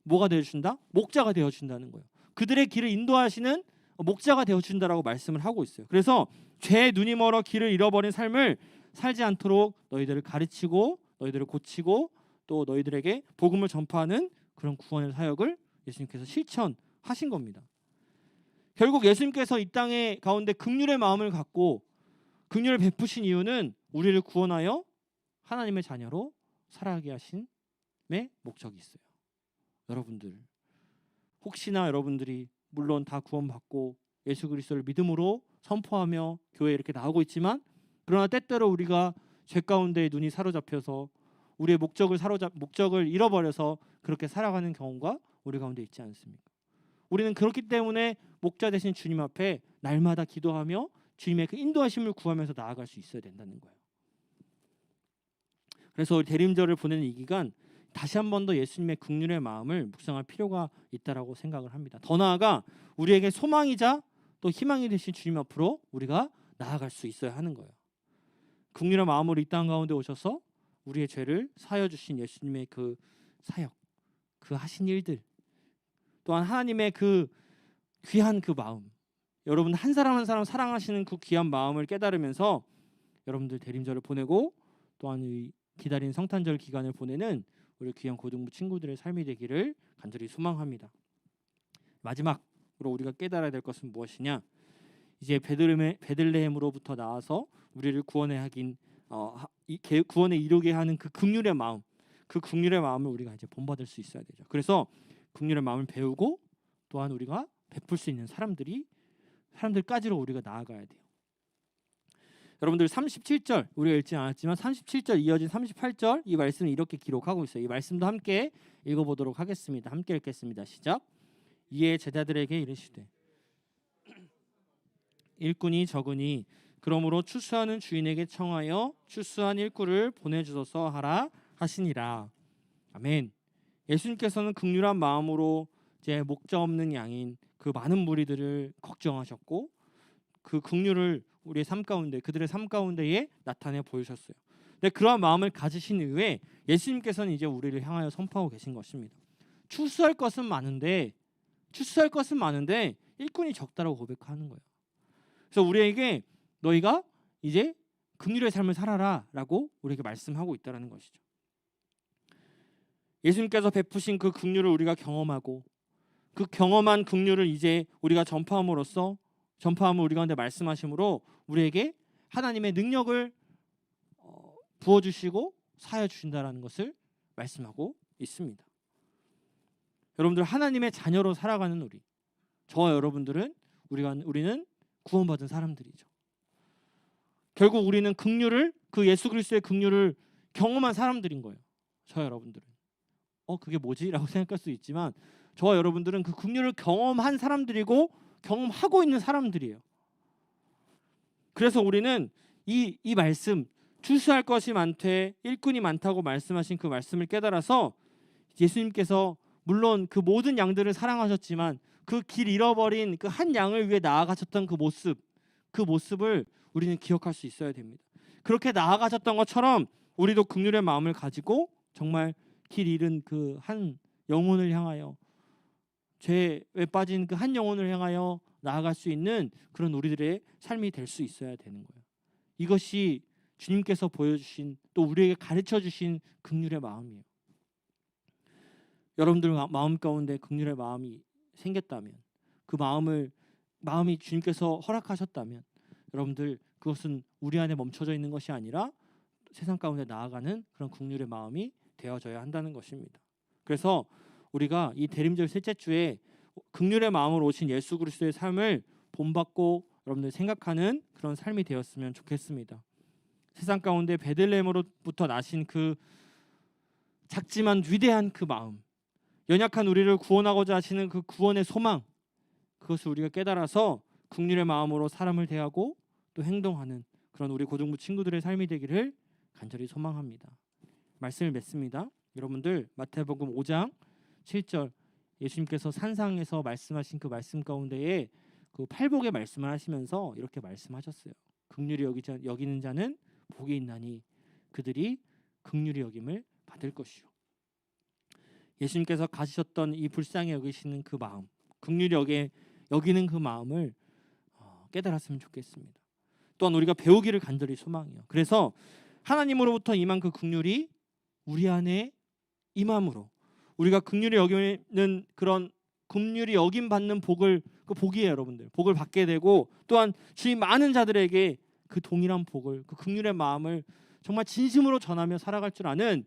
뭐가 되어준다? 목자가 되어준다는 거예요. 그들의 길을 인도하시는 목자가 되어준다라고 말씀을 하고 있어요. 그래서 죄에 눈이 멀어 길을 잃어버린 삶을 살지 않도록 너희들을 가르치고 너희들을 고치고 또 너희들에게 복음을 전파하는 그런 구원의 사역을 예수님께서 실천하신 겁니다. 결국 예수님께서 이 땅의 가운데 긍휼의 마음을 갖고 긍휼을 베푸신 이유는 우리를 구원하여 하나님의 자녀로 살아가게 하심의 목적이 있어요. 여러분들, 혹시나 여러분들이 물론 다 구원받고 예수 그리스도를 믿음으로 선포하며 교회에 이렇게 나오고 있지만, 그러나 때때로 우리가 죄 가운데 눈이 사로잡혀서 우리의 목적을 잃어버려서 그렇게 살아가는 경우가 우리 가운데 있지 않습니까? 우리는 그렇기 때문에 목자 되신 주님 앞에 날마다 기도하며 주님의 그 인도하심을 구하면서 나아갈 수 있어야 된다는 거예요. 그래서 대림절을 보내는 이 기간 다시 한 번 더 예수님의 긍휼의 마음을 묵상할 필요가 있다라고 생각을 합니다. 더 나아가 우리에게 소망이자 또 희망이 되신 주님 앞으로 우리가 나아갈 수 있어야 하는 거예요. 긍휼의 마음으로 이 땅 가운데 오셔서 우리의 죄를 사하여 주신 예수님의 그 사역, 그 하신 일들, 또한 하나님의 그 귀한 그 마음, 여러분 한 사람 한 사람 사랑하시는 그 귀한 마음을 깨달으면서 여러분들 대림절을 보내고 또한 이 기다린 성탄절 기간을 보내는 우리 귀한 고등부 친구들의 삶이 되기를 간절히 소망합니다. 마지막으로 우리가 깨달아야 될 것은 무엇이냐? 이제 베들레헴으로부터 나와서 우리를 구원에 이르게 하는 그 긍휼의 마음, 그 긍휼의 마음을 우리가 이제 본받을 수 있어야 되죠. 그래서 긍휼의 마음을 배우고 또한 우리가 베풀 수 있는 사람들까지로 우리가 나아가야 돼요. 여러분들 37절 우리가 읽지 않았지만 37절 이어진 38절 이 말씀을 이렇게 기록하고 있어요. 이 말씀도 함께 읽어보도록 하겠습니다. 함께 읽겠습니다. 시작. 이에 제자들에게 이르시되 일꾼이 적으니 그러므로 추수하는 주인에게 청하여 추수한 일꾼을 보내주소서 하라 하시니라. 아멘. 예수님께서는 긍휼한 마음으로 이제 목자 없는 양인 그 많은 무리들을 걱정하셨고 그 긍휼을 우리의 삶 가운데 그들의 삶 가운데에 나타내 보이셨어요. 근데 그러한 마음을 가지신 이후에 예수님께서는 이제 우리를 향하여 선포하고 계신 것입니다. 추수할 것은 많은데 일꾼이 적다라고 고백하는 거예요. 그래서 우리에게 너희가 이제 긍휼의 삶을 살아라라고 우리에게 말씀하고 있다라는 것이죠. 예수님께서 베푸신 그 긍휼을 우리가 경험하고 그 경험한 긍휼을 이제 우리가 전파함을 우리 가운데 말씀하심으로 우리에게 하나님의 능력을 부어주시고 사하여 주신다라는 것을 말씀하고 있습니다. 여러분들 하나님의 자녀로 살아가는 저와 여러분들은 우리는 구원받은 사람들이죠. 결국 우리는 긍휼을 그 예수 그리스도의 긍휼을 경험한 사람들인 거예요. 저와 여러분들은 그게 뭐지? 라고 생각할 수 있지만 저와 여러분들은 그 긍휼을 경험한 사람들이고 경험하고 있는 사람들이에요. 그래서 우리는 이 말씀 추수할 것이 많되 일꾼이 많다고 말씀하신 그 말씀을 깨달아서 예수님께서 물론 그 모든 양들을 사랑하셨지만 그 길 잃어버린 그 한 양을 위해 나아가셨던 그 모습을 우리는 기억할 수 있어야 됩니다. 그렇게 나아가셨던 것처럼 우리도 긍휼의 마음을 가지고 정말 길 잃은 그 한 영혼을 향하여 죄에 빠진 그 한 영혼을 향하여 나아갈 수 있는 그런 우리들의 삶이 될 수 있어야 되는 거예요. 이것이 주님께서 보여주신 또 우리에게 가르쳐 주신 긍휼의 마음이에요. 여러분들 마음 가운데 긍휼의 마음이 생겼다면 그 마음이 주님께서 허락하셨다면 여러분들 그것은 우리 안에 멈춰져 있는 것이 아니라 세상 가운데 나아가는 그런 긍휼의 마음이 되어져야 한다는 것입니다. 그래서 우리가 이 대림절 셋째 주에 긍휼의 마음으로 오신 예수 그리스도의 삶을 본받고 여러분들 생각하는 그런 삶이 되었으면 좋겠습니다. 세상 가운데 베들레헴으로부터 나신 그 작지만 위대한 그 마음, 연약한 우리를 구원하고자 하시는 그 구원의 소망, 그것을 우리가 깨달아서 긍휼의 마음으로 사람을 대하고 또 행동하는 그런 우리 고등부 친구들의 삶이 되기를 간절히 소망합니다. 말씀을 맺습니다. 여러분들 마태복음 5장 7절 예수님께서 산상에서 말씀하신 그 말씀 가운데에 그 팔복의 말씀을 하시면서 이렇게 말씀하셨어요. 긍휼히 여기는 자는 복이 있나니 그들이 긍휼히 여김을 받을 것이요. 예수님께서 가지셨던 이 불쌍히 여기시는 그 마음, 긍휼히 여기는 그 마음을 깨달았으면 좋겠습니다. 또한 우리가 배우기를 간절히 소망해요. 그래서 하나님으로부터 임한 그 긍휼이 우리 안에 임함으로 우리가 긍휼히 여기는 그런 긍휼히 여김 받는 복을, 그 복이에요, 여러분들. 복을 받게 되고 또한 주위 많은 자들에게 그 동일한 복을, 그 긍휼의 마음을 정말 진심으로 전하며 살아갈 줄 아는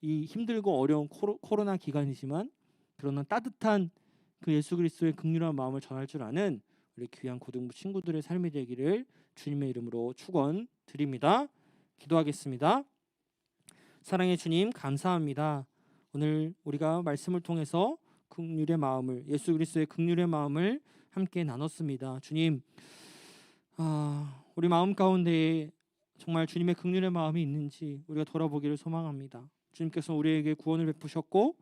이 힘들고 어려운 코로나 기간이지만 그러나 따뜻한 그 예수 그리스도의 긍휼한 마음을 전할 줄 아는 우리 귀한 고등부 친구들의 삶이 되기를 주님의 이름으로 축원드립니다. 기도하겠습니다. 사랑의 주님, 감사합니다. 오늘 우리가 말씀을 통해서 긍휼의 마음을, 예수 그리스도의 긍휼의 마음을 함께 나눴습니다. 주님, 우리 마음 가운데에 정말 주님의 긍휼의 마음이 있는지 우리가 돌아보기를 소망합니다. 주님께서 우리에게 구원을 베푸셨고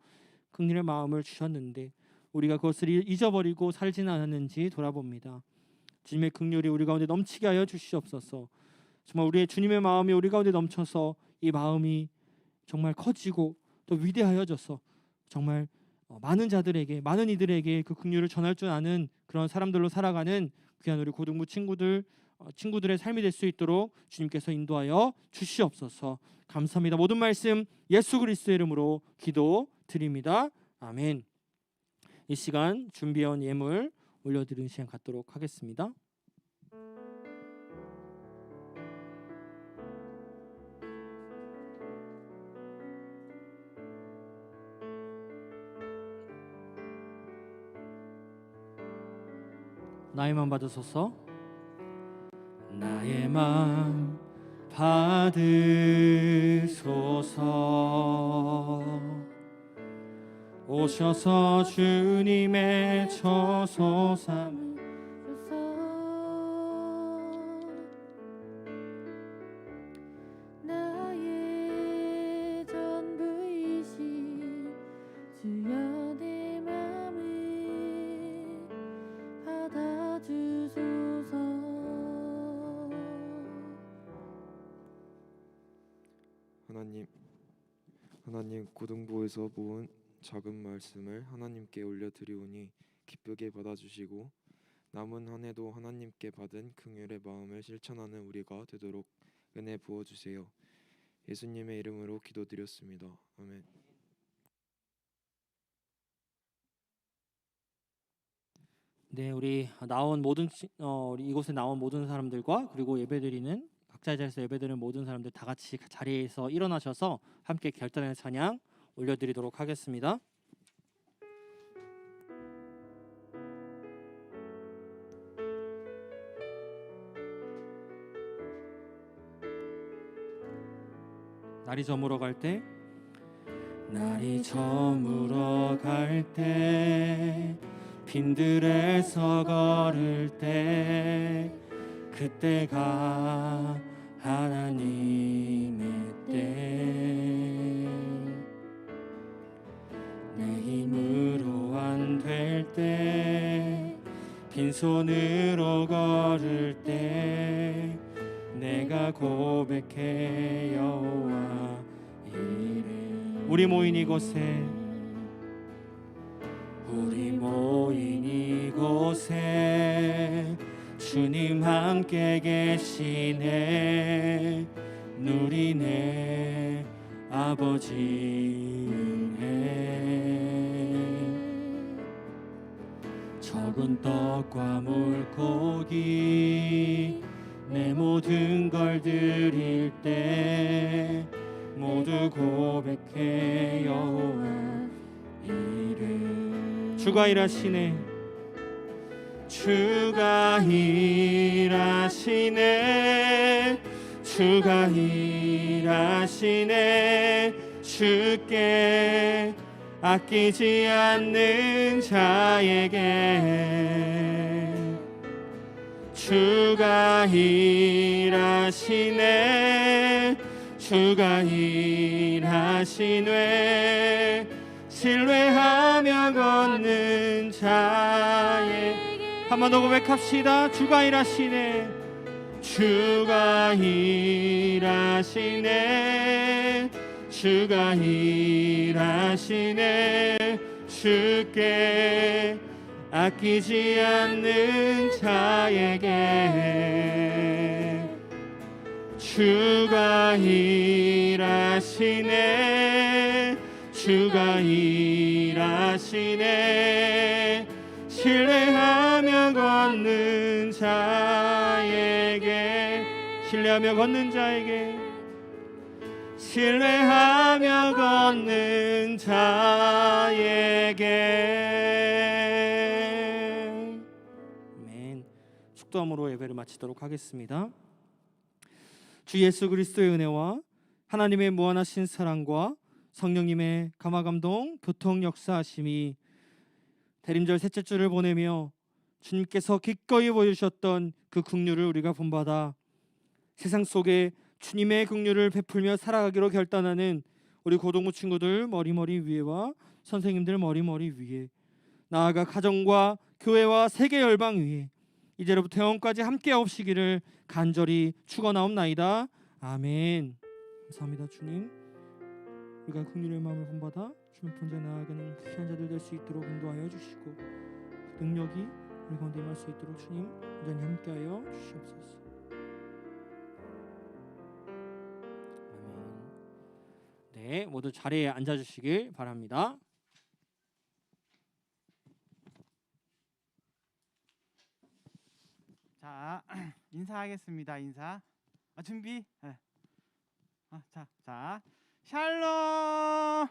긍휼의 마음을 주셨는데 우리가 그것을 잊어버리고 살지는 않았는지 돌아봅니다. 주님의 긍휼이 우리 가운데 넘치게 하여 주시옵소서. 정말 우리의 주님의 마음이 우리 가운데 넘쳐서 이 마음이 정말 커지고 또 위대하여져서 정말 많은 자들에게, 많은 이들에게 그 긍휼을 전할 줄 아는 그런 사람들로 살아가는 귀한 우리 고등부 친구들의 삶이 될 수 있도록 주님께서 인도하여 주시옵소서. 감사합니다. 모든 말씀 예수 그리스도의 이름으로 기도드립니다. 아멘. 이 시간 준비해온 예물 올려드리는 시간 갖도록 하겠습니다. 나의 맘 받으소서. 나의 맘 받으소서. 오셔서 주님의 처소 삼으소서. 나의 전부이신 주여 내 맘을 받아주소서. 하나님 고등부에서 모은 작은 말씀을 하나님께 올려드리오니 기쁘게 받아주시고 남은 한 해도 하나님께 받은 긍휼의 마음을 실천하는 우리가 되도록 은혜 부어주세요. 예수님의 이름으로 기도드렸습니다. 아멘. 네, 우리 이곳에 나온 모든 사람들과 그리고 예배드리는 각자의 자리에서 예배드리는 모든 사람들 다 같이 자리에서 일어나셔서 함께 결단의 찬양 올려드리도록 하겠습니다. 날이 저물어 갈 때, 날이 저물어 갈 때, 빈들에서 걸을 때, 그때가 하나님의 때. 내 힘으로 안 될 때, 빈손으로 걸을 때, 내가 고백해 여호와 이름. 우리 모인 이곳에, 우리 모인 이곳에 주님 함께 계시네. 누리네 아버지 은혜. 적은 떡과 물고기 내 모든 걸 드릴 때 모두 고백해 여호와 이름. 주가 일하시네. 주가 일하시네. 주가 일하시네. 주께 아끼지 않는 자에게 주가 일하시네. 주가 일하시네. 신뢰하며 걷는 자에게. 한 번 더 고백합시다. 주가 일하시네. 주가 일하시네. 주가 일하시네. 주께 아끼지 않는 자에게 주가 일하시네. 주가 일하시네. 신뢰하며 걷는 자에게 신뢰하며 걷는 자에게 신뢰하며 걷는 자에게. 아멘. 축도함으로 예배를 마치도록 하겠습니다. 주 예수 그리스도의 은혜와 하나님의 무한하신 사랑과 성령님의 감화감동 교통 역사하심이 대림절 셋째 주를 보내며 주님께서 기꺼이 보여주셨던 그 긍휼을 우리가 본받아 세상 속에 주님의 긍휼을 베풀며 살아가기로 결단하는 우리 고등부 친구들 머리머리 위에와 선생님들 머리머리 위에, 나아가 가정과 교회와 세계 열방 위에 이제로부터 영원까지 함께 하옵시기를 간절히 축원하옵나이다. 아멘. 감사합니다. 주님, 우리가 긍휼의 마음을 본받아 주님 본전 나아가는 귀한 자들 될 수 있도록 인도하여 주시고 그 능력이 우리 가운데 임할 수 있도록 주님 온전히 함께하여 주시옵소서. 아멘. 네, 모두 자리에 앉아주시길 바랍니다. 자, 인사하겠습니다. 인사. 준비. 네. 자, 샬롬.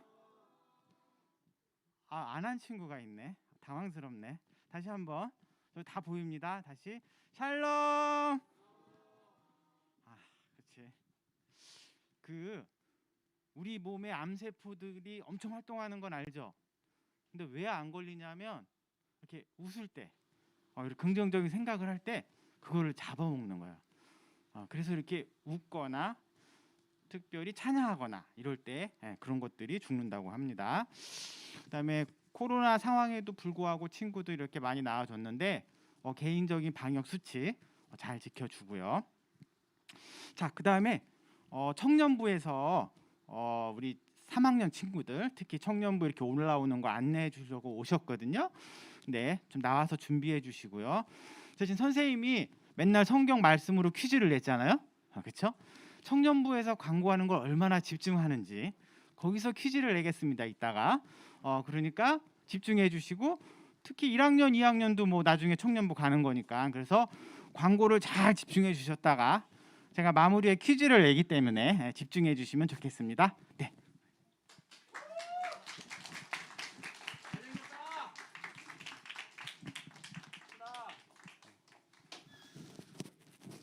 안 한 친구가 있네. 당황스럽네. 다시 한번. 다 보입니다. 다시 샬롬. 그렇지. 우리 몸의 암세포들이 엄청 활동하는 건 알죠? 근데 왜 안 걸리냐면 이렇게 웃을 때, 이렇게 긍정적인 생각을 할 때 그거를 잡아먹는 거야. 그래서 이렇게 웃거나 특별히 찬양하거나 이럴 때 그런 것들이 죽는다고 합니다. 그다음에 코로나 상황에도 불구하고 친구들 이렇게 많이 나와줬는데 개인적인 방역 수칙 잘 지켜주고요. 자, 그다음에 청년부에서 우리 3학년 친구들 특히 청년부 이렇게 올라오는 거 안내해 주려고 오셨거든요. 네, 좀 나와서 준비해 주시고요. 지금 선생님이 맨날 성경 말씀으로 퀴즈를 냈잖아요. 그렇죠? 청년부에서 광고하는 걸 얼마나 집중하는지 거기서 퀴즈를 내겠습니다. 이따가 그러니까 집중해 주시고 특히 1학년, 2학년도 뭐 나중에 청년부 가는 거니까 그래서 광고를 잘 집중해 주셨다가 제가 마무리에 퀴즈를 내기 때문에 집중해 주시면 좋겠습니다. 네.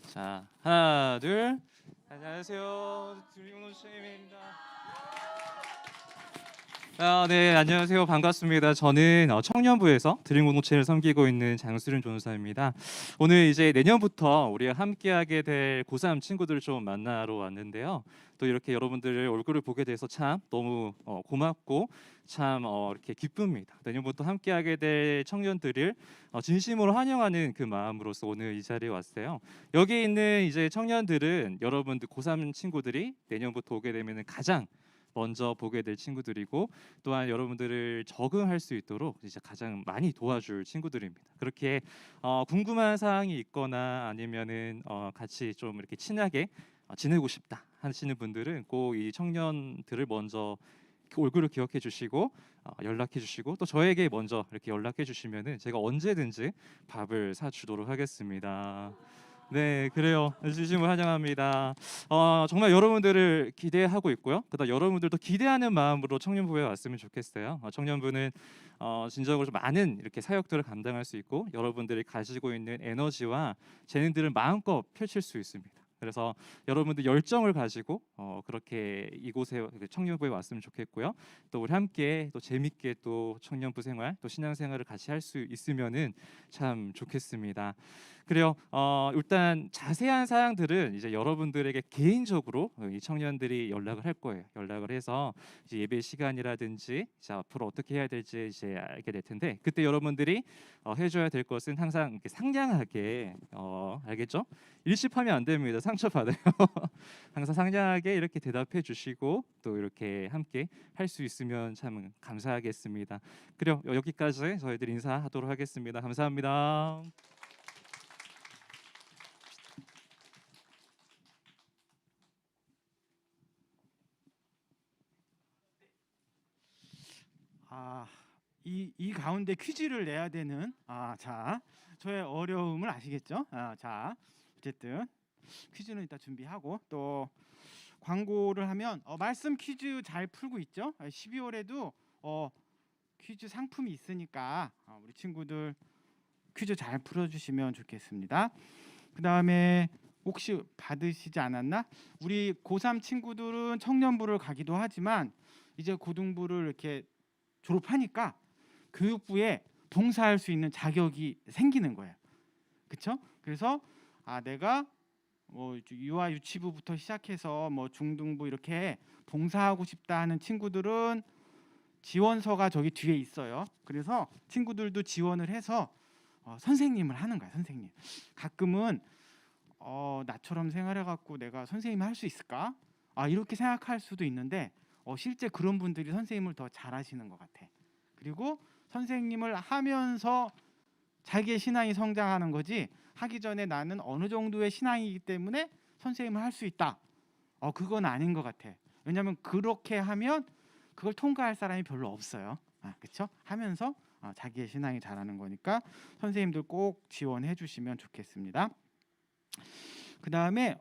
자, 하나, 둘. 안녕하세요. 드리몬 선생님입니다. 네, 안녕하세요. 반갑습니다. 저는 청년부에서 드림 공동체를 섬기고 있는 장수륜 전도사입니다. 오늘 이제 내년부터 우리가 함께하게 될 고3 친구들을 좀 만나러 왔는데요. 또 이렇게 여러분들의 얼굴을 보게 돼서 참 너무 고맙고 참 이렇게 기쁩니다. 내년부터 함께하게 될 청년들을 진심으로 환영하는 그 마음으로서 오늘 이 자리에 왔어요. 여기 있는 이제 청년들은 여러분들 고3 친구들이 내년부터 오게 되면은 가장 먼저 보게 될 친구들이고 또한 여러분들을 적응할 수 있도록 이제 가장 많이 도와줄 친구들입니다. 그렇게 궁금한 사항이 있거나 아니면은 같이 좀 이렇게 친하게 지내고 싶다 하시는 분들은 꼭 이 청년들을 먼저 얼굴을 기억해 주시고 연락해 주시고 또 저에게 먼저 이렇게 연락해 주시면은 제가 언제든지 밥을 사주도록 하겠습니다. 네, 그래요. 진심으로 환영합니다. 정말 여러분들을 기대하고 있고요. 그다음 여러분들도 기대하는 마음으로 청년부에 왔으면 좋겠어요. 청년부는 진정으로 좀 많은 이렇게 사역들을 감당할 수 있고 여러분들이 가지고 있는 에너지와 재능들을 마음껏 펼칠 수 있습니다. 그래서 여러분들 열정을 가지고 그렇게 이곳에 청년부에 왔으면 좋겠고요. 또 우리 함께 또 재밌게 또 청년부 생활, 또 신앙 생활을 같이 할 수 있으면은 참 좋겠습니다. 그래요. 일단 자세한 사항들은 이제 여러분들에게 개인적으로 이 청년들이 연락을 할 거예요. 연락을 해서 이제 예배 시간이라든지 이제 앞으로 어떻게 해야 될지 이제 알게 될 텐데 그때 여러분들이 해줘야 될 것은 항상 이렇게 상냥하게 알겠죠? 일십하면 안 됩니다. 상처 받아요. 항상 상냥하게 이렇게 대답해 주시고 또 이렇게 함께 할 수 있으면 참 감사하겠습니다. 그래요. 여기까지 저희들 인사하도록 하겠습니다. 감사합니다. 이 가운데 퀴즈를 내야 되는 자, 저의 어려움을 아시겠죠? 자, 어쨌든 퀴즈는 이따 준비하고 또 광고를 하면 말씀 퀴즈 잘 풀고 있죠? 12월에도 퀴즈 상품이 있으니까 우리 친구들 퀴즈 잘 풀어주시면 좋겠습니다. 그 다음에 혹시 받으시지 않았나? 우리 고3 친구들은 청년부를 가기도 하지만 이제 고등부를 이렇게 졸업하니까 교육부에 봉사할 수 있는 자격이 생기는 거예요. 그렇죠? 그래서 내가 뭐 유아 유치부부터 시작해서 뭐 중등부 이렇게 봉사하고 싶다 하는 친구들은 지원서가 저기 뒤에 있어요. 그래서 친구들도 지원을 해서 선생님을 하는 거야. 선생님. 가끔은 나처럼 생활해 갖고 내가 선생님 할 수 있을까? 이렇게 생각할 수도 있는데 실제 그런 분들이 선생님을 더 잘하시는 것 같아. 그리고 선생님을 하면서 자기의 신앙이 성장하는 거지 하기 전에 나는 어느 정도의 신앙이기 때문에 선생님을 할 수 있다. 그건 아닌 것 같아. 왜냐하면 그렇게 하면 그걸 통과할 사람이 별로 없어요. 그렇죠? 하면서 자기의 신앙이 자라는 거니까 선생님들 꼭 지원해 주시면 좋겠습니다. 그다음에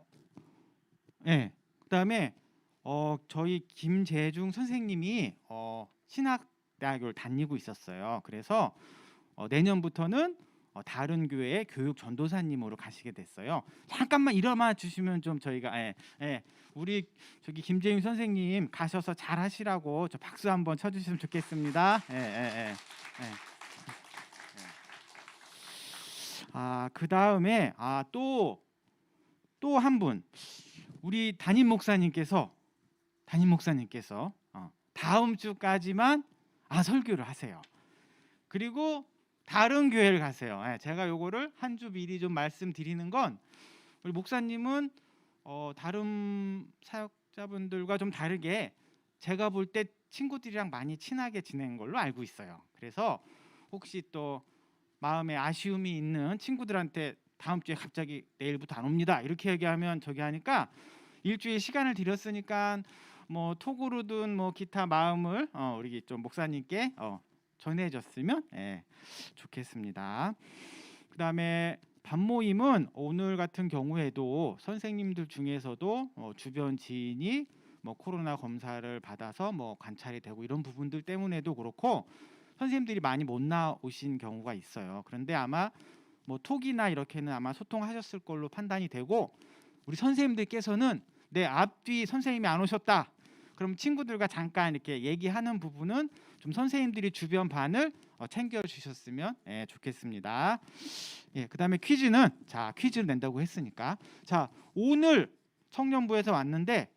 저희 김재중 선생님이 신학대학교를 다니고 있었어요. 그래서 내년부터는 다른 교회의 교육 전도사님으로 가시게 됐어요. 잠깐만 일어나 주시면 좀 저희가 우리 저기 김재윤 선생님 가셔서 잘 하시라고 저 박수 한번 쳐주시면 좋겠습니다. 그 다음에 또 한 분 우리 담임 목사님께서 다음 주까지만 설교를 하세요. 그리고 다른 교회를 가세요. 제가 요거를 한 주 미리 좀 말씀드리는 건 우리 목사님은 다른 사역자분들과 좀 다르게 제가 볼 때 친구들이랑 많이 친하게 지낸 걸로 알고 있어요. 그래서 혹시 또 마음에 아쉬움이 있는 친구들한테 다음 주에 갑자기 내일부터 안 옵니다 이렇게 얘기하면 저기 하니까 일주일 시간을 드렸으니까 뭐 톡으로든 뭐 기타 마음을 우리 좀 목사님께 전해줬으면 좋겠습니다. 그다음에 반모임은 오늘 같은 경우에도 선생님들 중에서도 주변 지인이 뭐 코로나 검사를 받아서 뭐 관찰이 되고 이런 부분들 때문에도 그렇고 선생님들이 많이 못 나오신 경우가 있어요. 그런데 아마 뭐 톡이나 이렇게는 아마 소통하셨을 걸로 판단이 되고 우리 선생님들께서는 내 앞뒤 선생님이 안 오셨다. 그럼 친구들과 잠깐 이렇게 얘기하는 부분은 좀 선생님들이 주변 반을 챙겨 주셨으면 좋겠습니다. 그다음에 퀴즈는 퀴즈를 낸다고 했으니까 오늘 청년부에서 왔는데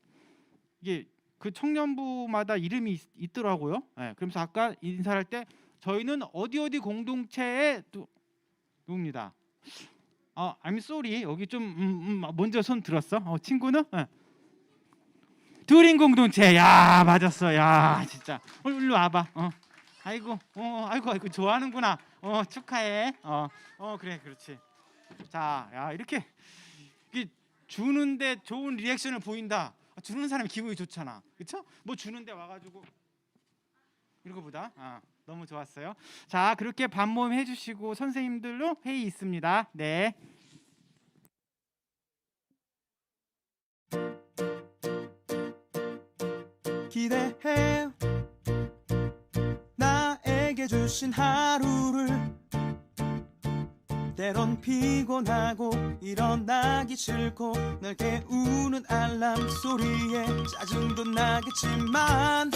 이게 그 청년부마다 이름이 있더라고요. 그러면서 아까 인사할 때 저희는 어디 공동체에 누굽니다. I'm sorry 여기 좀 먼저 손 들었어. 친구는 두린 공동체. 야 맞았어. 야 진짜 일로 와봐. 아이고 좋아하는구나. 축하해. 그래 그렇지. 야 이렇게 주는데 좋은 리액션을 보인다. 주는 사람이 기분이 좋잖아. 그렇죠? 뭐 주는데 와가지고 이런 거보다 너무 좋았어요. 그렇게 반모임 해주시고 선생님들로 회의 있습니다. 네. 기대해 나에게 주신 하루를 때론 피곤하고 일어나기 싫고 널 깨우는 알람 소리에 짜증도 나겠지만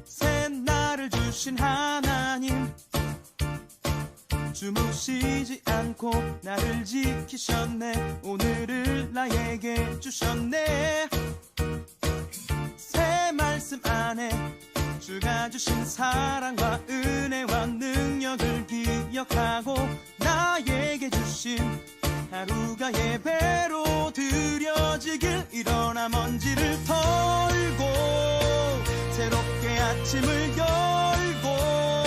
새날을 주신 하나님 주무시지 않고 나를 지키셨네. 오늘을 나에게 주셨네. 새 말씀 안에 주가 주신 사랑과 은혜와 능력을 기억하고 나에게 주신 하루가 예배로 드려지길. 일어나 먼지를 털고 새롭게 아침을 여